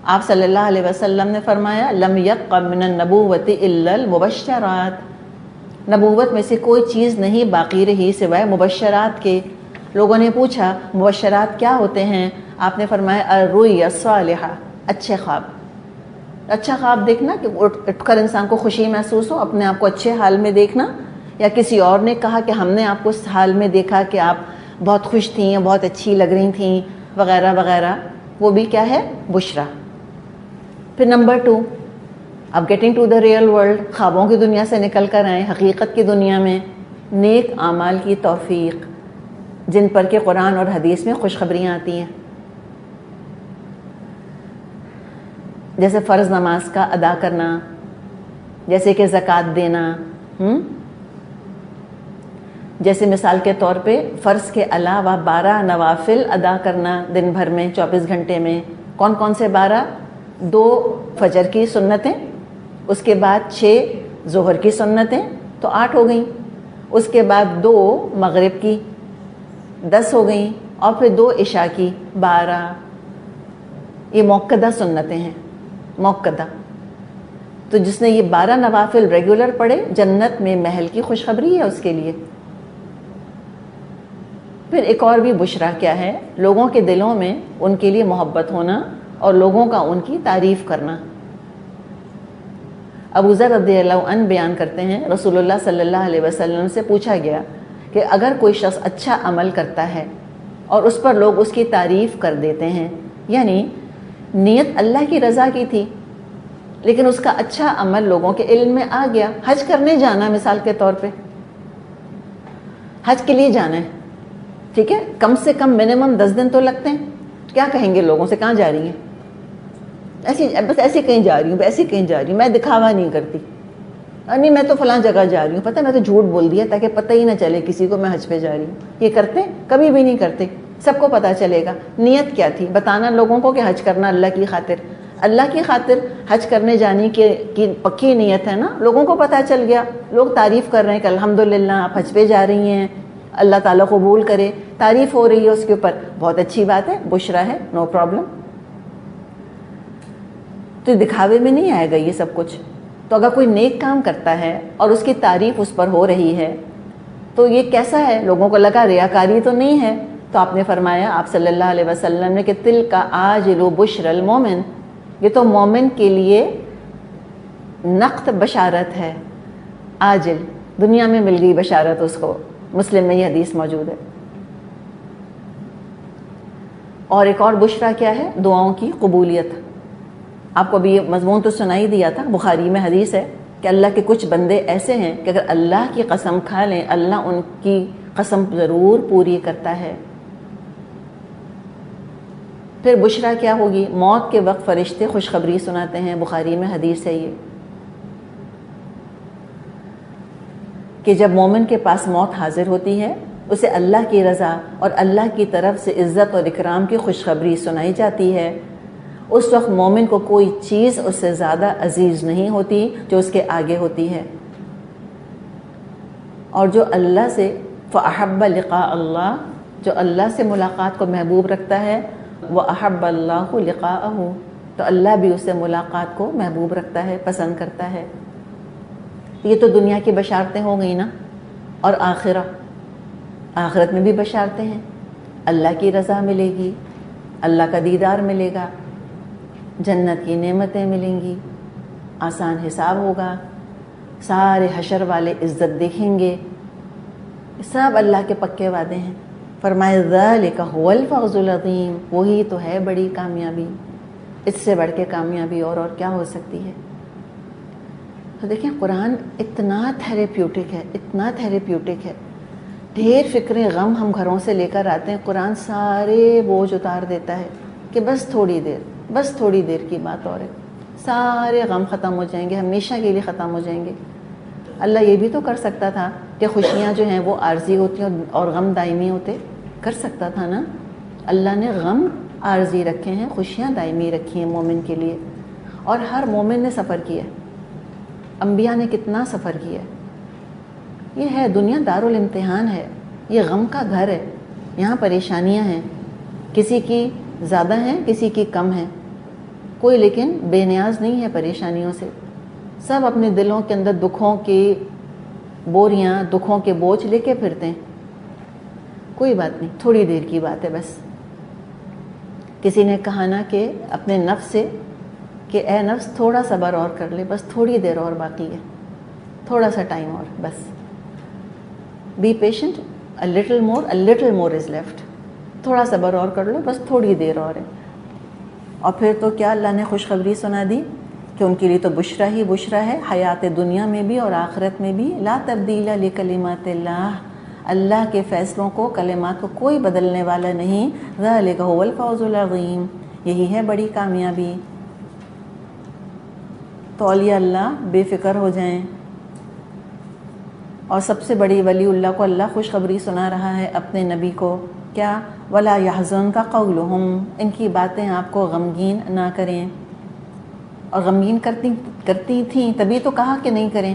آپ صلی اللہ علیہ وسلم نے فرمایا لم یبق من النبوۃ الا المبشرات. نبوت میں سے کوئی چیز نہیں باقی رہی سوائے مبشرات کے. لوگوں نے پوچھا مبشرات کیا ہوتے ہیں؟ آپ نے فرمایا الرؤیا الصالحہ، اچھے خواب. اچھا خواب دیکھنا کہ اٹھ کر انسان کو خوشی محسوس ہو، اپنے آپ کو اچھے حال میں دیکھنا، یا کسی اور نے کہا کہ ہم نے آپ کو اس حال میں دیکھا کہ آپ بہت خوش تھیں، بہت اچھی لگ رہی تھیں وغیرہ وغیرہ، وہ بھی کیا ہے؟ بشرا. پھر نمبر 2، اب getting to the real world, خوابوں کی دنیا سے نکل کر آئیں حقیقت کی دنیا میں. نیک اعمال کی توفیق، جن پر کہ قرآن اور حدیث میں خوشخبریاں آتی ہیں، جیسے فرض نماز کا ادا کرنا، جیسے کہ زکوٰۃ دینا، جیسے مثال کے طور پہ فرض کے علاوہ 12 نوافل ادا کرنا دن بھر میں 24 گھنٹے میں. کون کون سے 12؟ 2 فجر کی سنتیں، اس کے بعد 6 ظہر کی سنتیں تو 8 ہو گئیں، اس کے بعد 2 مغرب کی 10 ہو گئیں، اور پھر 2 عشاء کی 12. یہ موقدہ سنتیں ہیں، موقدہ. تو جس نے یہ 12 نوافل ریگولر پڑھے، جنت میں محل کی خوشخبری ہے اس کے لیے. پھر ایک اور بھی بشرا کیا ہے؟ لوگوں کے دلوں میں ان کے لیے محبت ہونا اور لوگوں کا ان کی تعریف کرنا. ابو ذر رضی اللہ عنہ بیان کرتے ہیں، رسول اللہ صلی اللہ علیہ وسلم سے پوچھا گیا کہ اگر کوئی شخص اچھا عمل کرتا ہے اور اس پر لوگ اس کی تعریف کر دیتے ہیں، یعنی نیت اللہ کی رضا کی تھی لیکن اس کا اچھا عمل لوگوں کے علم میں آ گیا. حج کرنے جانا مثال کے طور پہ، حج کے لیے جانا ہے، ٹھیک ہے، کم سے کم منیمم 10 دن تو لگتے ہیں. کیا کہیں گے لوگوں سے؟ کہاں جا رہی ہیں؟ بس ایسے کہیں جا رہی ہوں، ایسے کہیں جا رہی ہوں، میں دکھاوا نہیں کرتی. نہیں میں تو فلاں جگہ جا رہی ہوں، پتہ میں تو جھوٹ بول دیا تاکہ پتہ ہی نہ چلے کسی کو میں حج پہ جا رہی ہوں. یہ کرتے؟ کبھی بھی نہیں کرتے. سب کو پتہ چلے گا نیت کیا تھی، بتانا لوگوں کو کہ حج کرنا اللہ کی خاطر. اللہ کی خاطر حج کرنے جانے کی پکی نیت ہے نا. لوگوں کو پتہ چل گیا, لوگ تعریف کر رہے ہیں کہ الحمدللہ آپ حج پہ جا رہی ہیں, اللہ تعالیٰ قبول کرے, تعریف ہو رہی ہے اس کے اوپر, بہت اچھی بات ہے, بشرا ہے, نو پرابلم. تو دکھاوے میں نہیں آئے گا یہ سب کچھ. تو اگر کوئی نیک کام کرتا ہے اور اس کی تعریف اس پر ہو رہی ہے تو یہ کیسا ہے؟ لوگوں کو لگا ریاکاری تو نہیں ہے. تو آپ نے فرمایا, آپ صلی اللہ علیہ وسلم نے, کہ تل کا عاجل بشر المومن, یہ تو مومن کے لیے نقد بشارت ہے. عاجل, دنیا میں مل گئی بشارت اس کو. مسلم میں یہ حدیث موجود ہے. اور ایک اور بشرا کیا ہے؟ دعاؤں کی قبولیت. آپ کو ابھی یہ مضمون تو سنائی دیا تھا, بخاری میں حدیث ہے کہ اللہ کے کچھ بندے ایسے ہیں کہ اگر اللہ کی قسم کھا لیں اللہ ان کی قسم ضرور پوری کرتا ہے. پھر بشرا کیا ہوگی؟ موت کے وقت فرشتے خوشخبری سناتے ہیں. بخاری میں حدیث ہے یہ کہ جب مومن کے پاس موت حاضر ہوتی ہے اسے اللہ کی رضا اور اللہ کی طرف سے عزت اور اکرام کی خوشخبری سنائی جاتی ہے. اس وقت مومن کو کوئی چیز اس سے زیادہ عزیز نہیں ہوتی جو اس کے آگے ہوتی ہے. اور جو اللہ سے فأحب لقاء اللہ, جو اللہ سے ملاقات کو محبوب رکھتا ہے, وأحب اللہ لقاءہ, تو اللہ بھی اسے ملاقات کو محبوب رکھتا ہے, پسند کرتا ہے. یہ تو دنیا کی بشارتیں ہو گئی نا. اور آخرت میں بھی بشارتیں ہیں. اللہ کی رضا ملے گی, اللہ کا دیدار ملے گا, جنت کی نعمتیں ملیں گی, آسان حساب ہوگا, سارے حشر والے عزت دیکھیں گے. سب اللہ کے پکے وعدے ہیں. فرمائے ذالک هو الفوز العظیم, وہی تو ہے بڑی کامیابی. اس سے بڑھ کے کامیابی اور کیا ہو سکتی ہے؟ تو دیکھیں قرآن اتنا تھیراپیوٹک ہے, اتنا تھیراپیوٹک ہے. ڈھیر فکریں غم ہم گھروں سے لے کر آتے ہیں, قرآن سارے بوجھ اتار دیتا ہے کہ بس تھوڑی دیر کی بات اور ہے, سارے غم ختم ہو جائیں گے, ہمیشہ کے لیے ختم ہو جائیں گے. اللہ یہ بھی تو کر سکتا تھا کہ خوشیاں جو ہیں وہ عارضی ہوتی ہیں اور غم دائمی ہوتے, کر سکتا تھا نا. اللہ نے غم عارضی رکھے ہیں, خوشیاں دائمی رکھی ہیں مومن کے لیے. اور ہر مومن نے سفر کیا, انبیاء نے کتنا سفر کیا. یہ ہے دنیا دارالامتحان ہے, یہ غم کا گھر ہے. یہاں پریشانیاں ہیں, کسی کی زیادہ ہیں کسی کی کم ہیں, کوئی لیکن بے نیاز نہیں ہے پریشانیوں سے. سب اپنے دلوں کے اندر دکھوں کی بوریاں, دکھوں کے بوجھ لے کے پھرتے ہیں. کوئی بات نہیں, تھوڑی دیر کی بات ہے بس. کسی نے کہا نا کہ اپنے نفس سے کہ اے نفس تھوڑا صبر اور کر لے, بس تھوڑی دیر اور باقی ہے, تھوڑا سا ٹائم اور بس. Be patient, a little more is left. تھوڑا صبر اور کر لو, بس تھوڑی دیر اور ہے. اور پھر تو کیا اللہ نے خوشخبری سنا دی کہ ان کے لیے تو بشرا ہی بشرا ہے, حیات دنیا میں بھی اور آخرت میں بھی. لا تبدیل لکلمات اللہ, اللہ کے فیصلوں کو, کلمات کو کوئی بدلنے والا نہیں. ذالک هو الفوز العظیم, یہی ہے بڑی کامیابی. تو اولیاء اللہ بے فکر ہو جائیں. اور سب سے بڑی ولی اللہ کو اللہ خوشخبری سنا رہا ہے اپنے نبی کو, کیا؟ ولا يحزنک قولہم, ان کی باتیں آپ کو غمگین نہ کریں. اور غمگین کرتی تھیں تبھی تو کہا کہ نہیں کریں.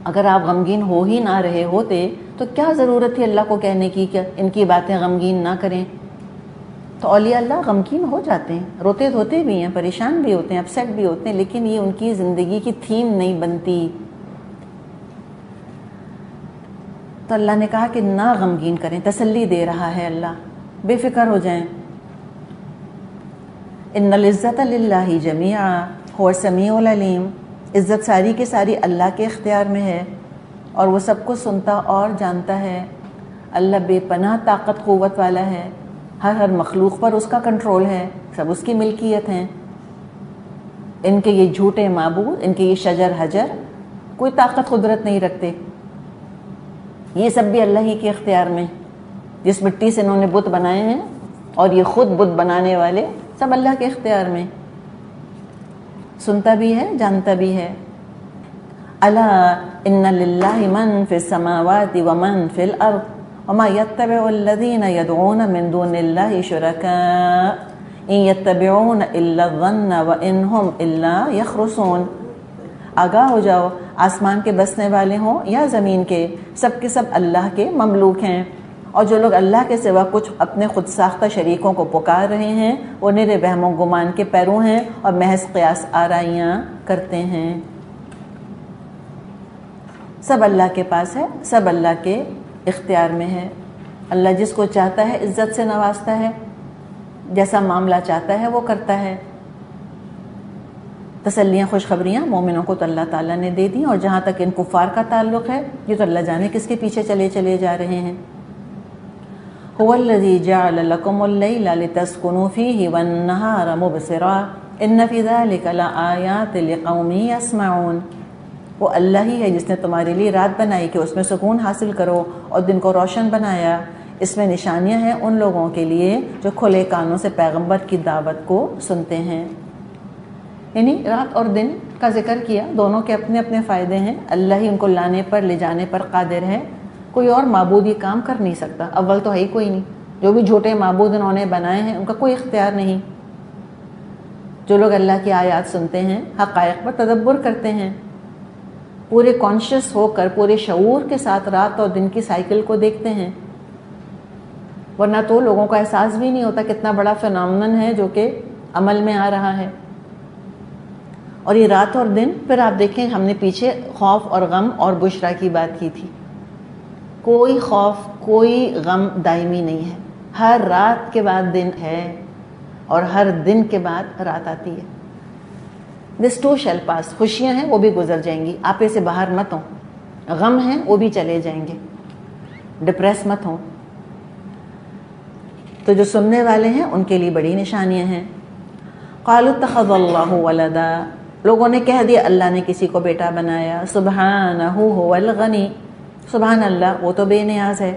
اگر آپ غمگین ہو ہی نہ رہے ہوتے تو کیا ضرورت تھی اللہ کو کہنے کی کہ ان کی باتیں غمگین نہ کریں. تو اولیاء اللہ غمگین ہو جاتے ہیں, روتے دھوتے بھی ہیں, پریشان بھی ہوتے ہیں, اپسیٹ بھی ہوتے ہیں, لیکن یہ ان کی زندگی کی تھیم نہیں بنتی. تو اللہ نے کہا کہ نہ غمگین کریں, تسلی دے رہا ہے اللہ, بے فکر ہو جائیں. ان العزت للہ جمیعا هو السمیع العلیم, عزت ساری کی ساری اللہ کے اختیار میں ہے اور وہ سب کو سنتا اور جانتا ہے. اللہ بے پناہ طاقت قوت والا ہے, ہر مخلوق پر اس کا کنٹرول ہے, سب اس کی ملکیت ہیں. ان کے یہ جھوٹے معبود, ان کے یہ شجر حجر کوئی طاقت قدرت نہیں رکھتے. یہ سب بھی اللہ ہی کے اختیار میں. جس مٹی سے انہوں نے بت بنائے ہیں اور یہ خود بت بنانے والے, سب اللہ کے اختیار میں. سنتا بھی ہے, جانتا بھی ہے. الا ان للہ من فی السماوات ومن فی الارض وما يتبع الذین يدعون من دون اللہ شرکاء ان یتبعون الا الظن وان هم الا یخرصون، آگاہ ہو جاؤ، آسمان کے بسنے والے ہوں یا زمین کے سب اللہ کے مملوک ہیں، اور جو لوگ اللہ کے سوا کچھ اپنے خود ساختہ شریکوں کو پکار رہے ہیں وہ نرے وہم و گمان کے پیرو ہیں اور محض قیاس آرائیاں کرتے ہیں۔ سب اللہ کے پاس ہے، سب اللہ کے اختیار میں ہے۔ اللہ جس کو چاہتا ہے عزت سے نوازتا ہے، جیسا معاملہ چاہتا ہے وہ کرتا ہے۔ تسلیاں خوشخبریاں مومنوں کو تو اللہ تعالیٰ نے دے دی، اور جہاں تک ان کفار کا تعلق ہے یہ تو اللہ جانے کس کے پیچھے چلے جا رہے ہیں۔ هو الذي جعل لكم الليل لتسكنوا فيه والنهار مبصرا ان في ذلك لآيات لقوم يسمعون، وہ اللہ ہی ہے جس نے تمہارے لیے رات بنائی کہ اس میں سکون حاصل کرو، اور دن کو روشن بنایا، اس میں نشانیاں ہیں ان لوگوں کے لیے جو کھلے کانوں سے پیغمبر کی دعوت کو سنتے ہیں۔ یعنی رات اور دن کا ذکر کیا، دونوں کے اپنے اپنے فائدے ہیں، اللہ ہی ان کو لانے پر لے جانے پر قادر ہے، کوئی اور معبود یہ کام کر نہیں سکتا، اول تو ہے ہی کوئی نہیں، جو بھی جھوٹے معبود انہوں نے بنائے ہیں ان کا کوئی اختیار نہیں۔ جو لوگ اللہ کی آیات سنتے ہیں، حقائق پر تدبر کرتے ہیں، پورے کانشیس ہو کر پورے شعور کے ساتھ رات اور دن کی سائیکل کو دیکھتے ہیں، ورنہ تو لوگوں کا احساس بھی نہیں ہوتا کتنا بڑا فینومینن ہے جو کہ عمل میں آ رہا ہے۔ اور یہ رات اور دن، پھر آپ دیکھیں ہم نے پیچھے خوف اور غم اور بشرا کی بات کی تھی، کوئی خوف کوئی غم دائمی نہیں ہے، ہر رات کے بعد دن ہے اور ہر دن کے بعد رات آتی ہے۔ دس ٹو شیل پاس، خوشیاں ہیں وہ بھی گزر جائیں گی، آپے سے باہر مت ہوں، غم ہیں وہ بھی چلے جائیں گے، ڈپریس مت ہوں۔ تو جو سننے والے ہیں ان کے لیے بڑی نشانیاں ہیں۔ قالوا اتخذ اللہ ولدا، لوگوں نے کہہ دیا اللہ نے کسی کو بیٹا بنایا، سبحانہ هو الغنی، سبحان اللہ وہ تو بے نیاز ہے،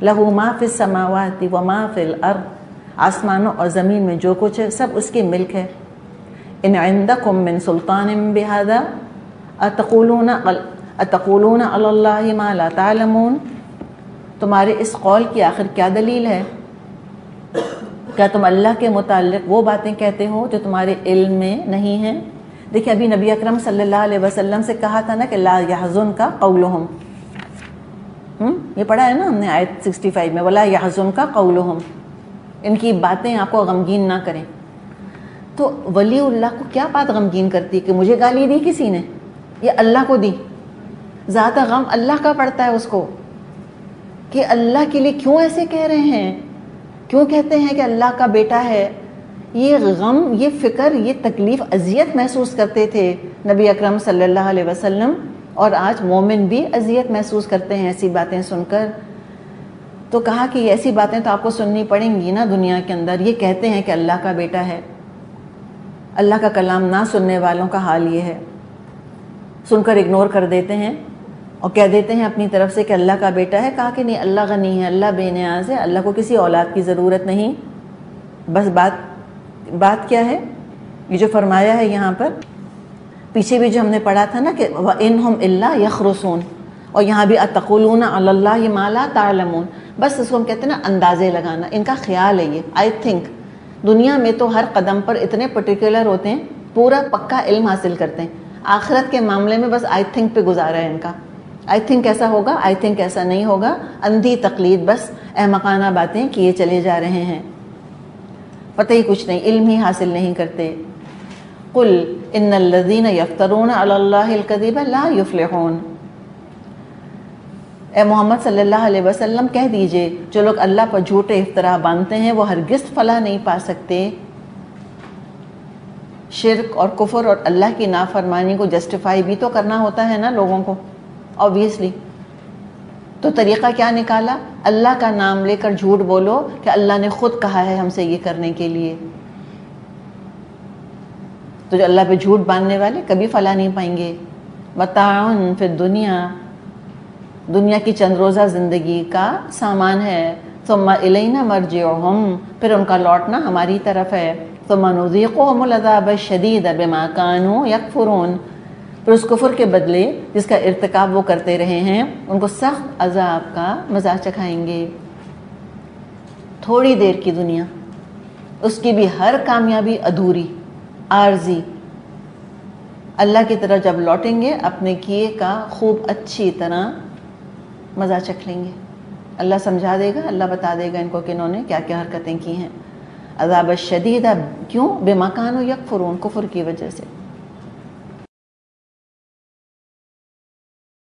لہو ما فی السماوات وما فی الارض، آسمانوں اور زمین میں جو کچھ ہے سب اس کی ملک ہے۔ ان عندکم من سلطان بہذا اتقولون علی اللہ ما لا تعلمون، تمہارے اس قول کی آخر کیا دلیل ہے؟ کیا تم اللہ کے متعلق وہ باتیں کہتے ہو جو تمہارے علم میں نہیں ہیں؟ دیکھیں ابھی نبی اکرم صلی اللہ علیہ وسلم سے کہا تھا نا کہ لا یحزنک قولہم، یہ پڑھا ہے نا ہم نے آیت 65 میں، ولا یحزنک قولہم، ان کی باتیں آپ کو غمگین نہ کریں۔ تو ولی اللہ کو کیا بات غمگین کرتی کہ مجھے گالی دی کسی نے یا اللہ کو دی؟ زیادہ غم اللہ کا پڑتا ہے اس کو کہ اللہ کے لیے کیوں ایسے کہہ رہے ہیں، کیوں کہتے ہیں کہ اللہ کا بیٹا ہے۔ یہ غم، یہ فکر، یہ تکلیف، اذیت محسوس کرتے تھے نبی اکرم صلی اللہ علیہ وسلم، اور آج مومن بھی اذیت محسوس کرتے ہیں ایسی باتیں سن کر۔ تو کہا کہ یہ ایسی باتیں تو آپ کو سننی پڑیں گی نا دنیا کے اندر، یہ کہتے ہیں کہ اللہ کا بیٹا ہے۔ اللہ کا کلام نہ سننے والوں کا حال یہ ہے، سن کر اگنور کر دیتے ہیں اور کہہ دیتے ہیں اپنی طرف سے کہ اللہ کا بیٹا ہے۔ کہا کہ نہیں، اللہ غنی ہے، اللہ بے نیاز ہے، اللہ کو کسی اولاد کی ضرورت نہیں۔ بس بات کیا ہے؟ یہ جو فرمایا ہے یہاں پر، پیچھے بھی جو ہم نے پڑھا تھا نا کہ وَإِنْهُمْ إِلَّا يَخْرُصُونَ، اور یہاں بھی أَتَقُولُونَ عَلَى اللَّهِ مَا لَا تَعْلَمُونَ، بس اس کو ہم کہتے ہیں نا اندازے لگانا، ان کا خیال ہے یہ۔ آئی تھنک دنیا میں تو ہر قدم پر اتنے پرٹیکولر ہوتے ہیں، پورا پکا علم حاصل کرتے ہیں، آخرت کے معاملے میں بس آئی تھنک پہ گزارا ہے ان کا، آئی تھنک ایسا ہوگا، آئی تھنک ایسا نہیں ہوگا، اندھی تقلید، بس احمقانہ باتیں کیے چلے جا رہے ہیں، پتہ ہی کچھ نہیں، علم ہی حاصل نہیں کرتے۔ قل ان الذین یفترون علی اللہ الکذب لا یفلحون، اے محمد صلی اللہ علیہ وسلم کہہ دیجئے جو لوگ اللہ پر جھوٹے افطرا باندھتے ہیں وہ ہرگز فلاح نہیں پا سکتے۔ شرک اور کفر اور اللہ کی نافرمانی کو جسٹیفائی بھی تو کرنا ہوتا ہے نا لوگوں کو، obviously۔ تو طریقہ کیا نکالا؟ اللہ کا نام لے کر جھوٹ بولو کہ اللہ نے خود کہا ہے ہم سے یہ کرنے کے لیے۔ تو جو اللہ پہ جھوٹ باندھنے والے کبھی فلاح نہیں پائیں گے۔ متاع فی الدنیا، دنیا کی چند روزہ زندگی کا سامان ہے۔ ثم الینا مرجعہم، پھر ان کا لوٹنا ہماری طرف ہے۔ ثم نذیقہم العذاب الشدید بما کانوا یکفرون، پھر اس کفر کے بدلے جس کا ارتکاب وہ کرتے رہے ہیں ان کو سخت عذاب کا مزہ چکھائیں گے۔ تھوڑی دیر کی دنیا، اس کی بھی ہر کامیابی ادھوری، عارضی، اللہ کی طرف جب لوٹیں گے اپنے کیے کا خوب اچھی طرح مزہ چکھ لیں گے. اللہ سمجھا دے گا، اللہ بتا دے گا ان کو کہ انہوں نے کیا کیا حرکتیں کی ہیں. عذاب الشدید، کیوں؟ بما کانوا یکفرون، کفر کی وجہ سے.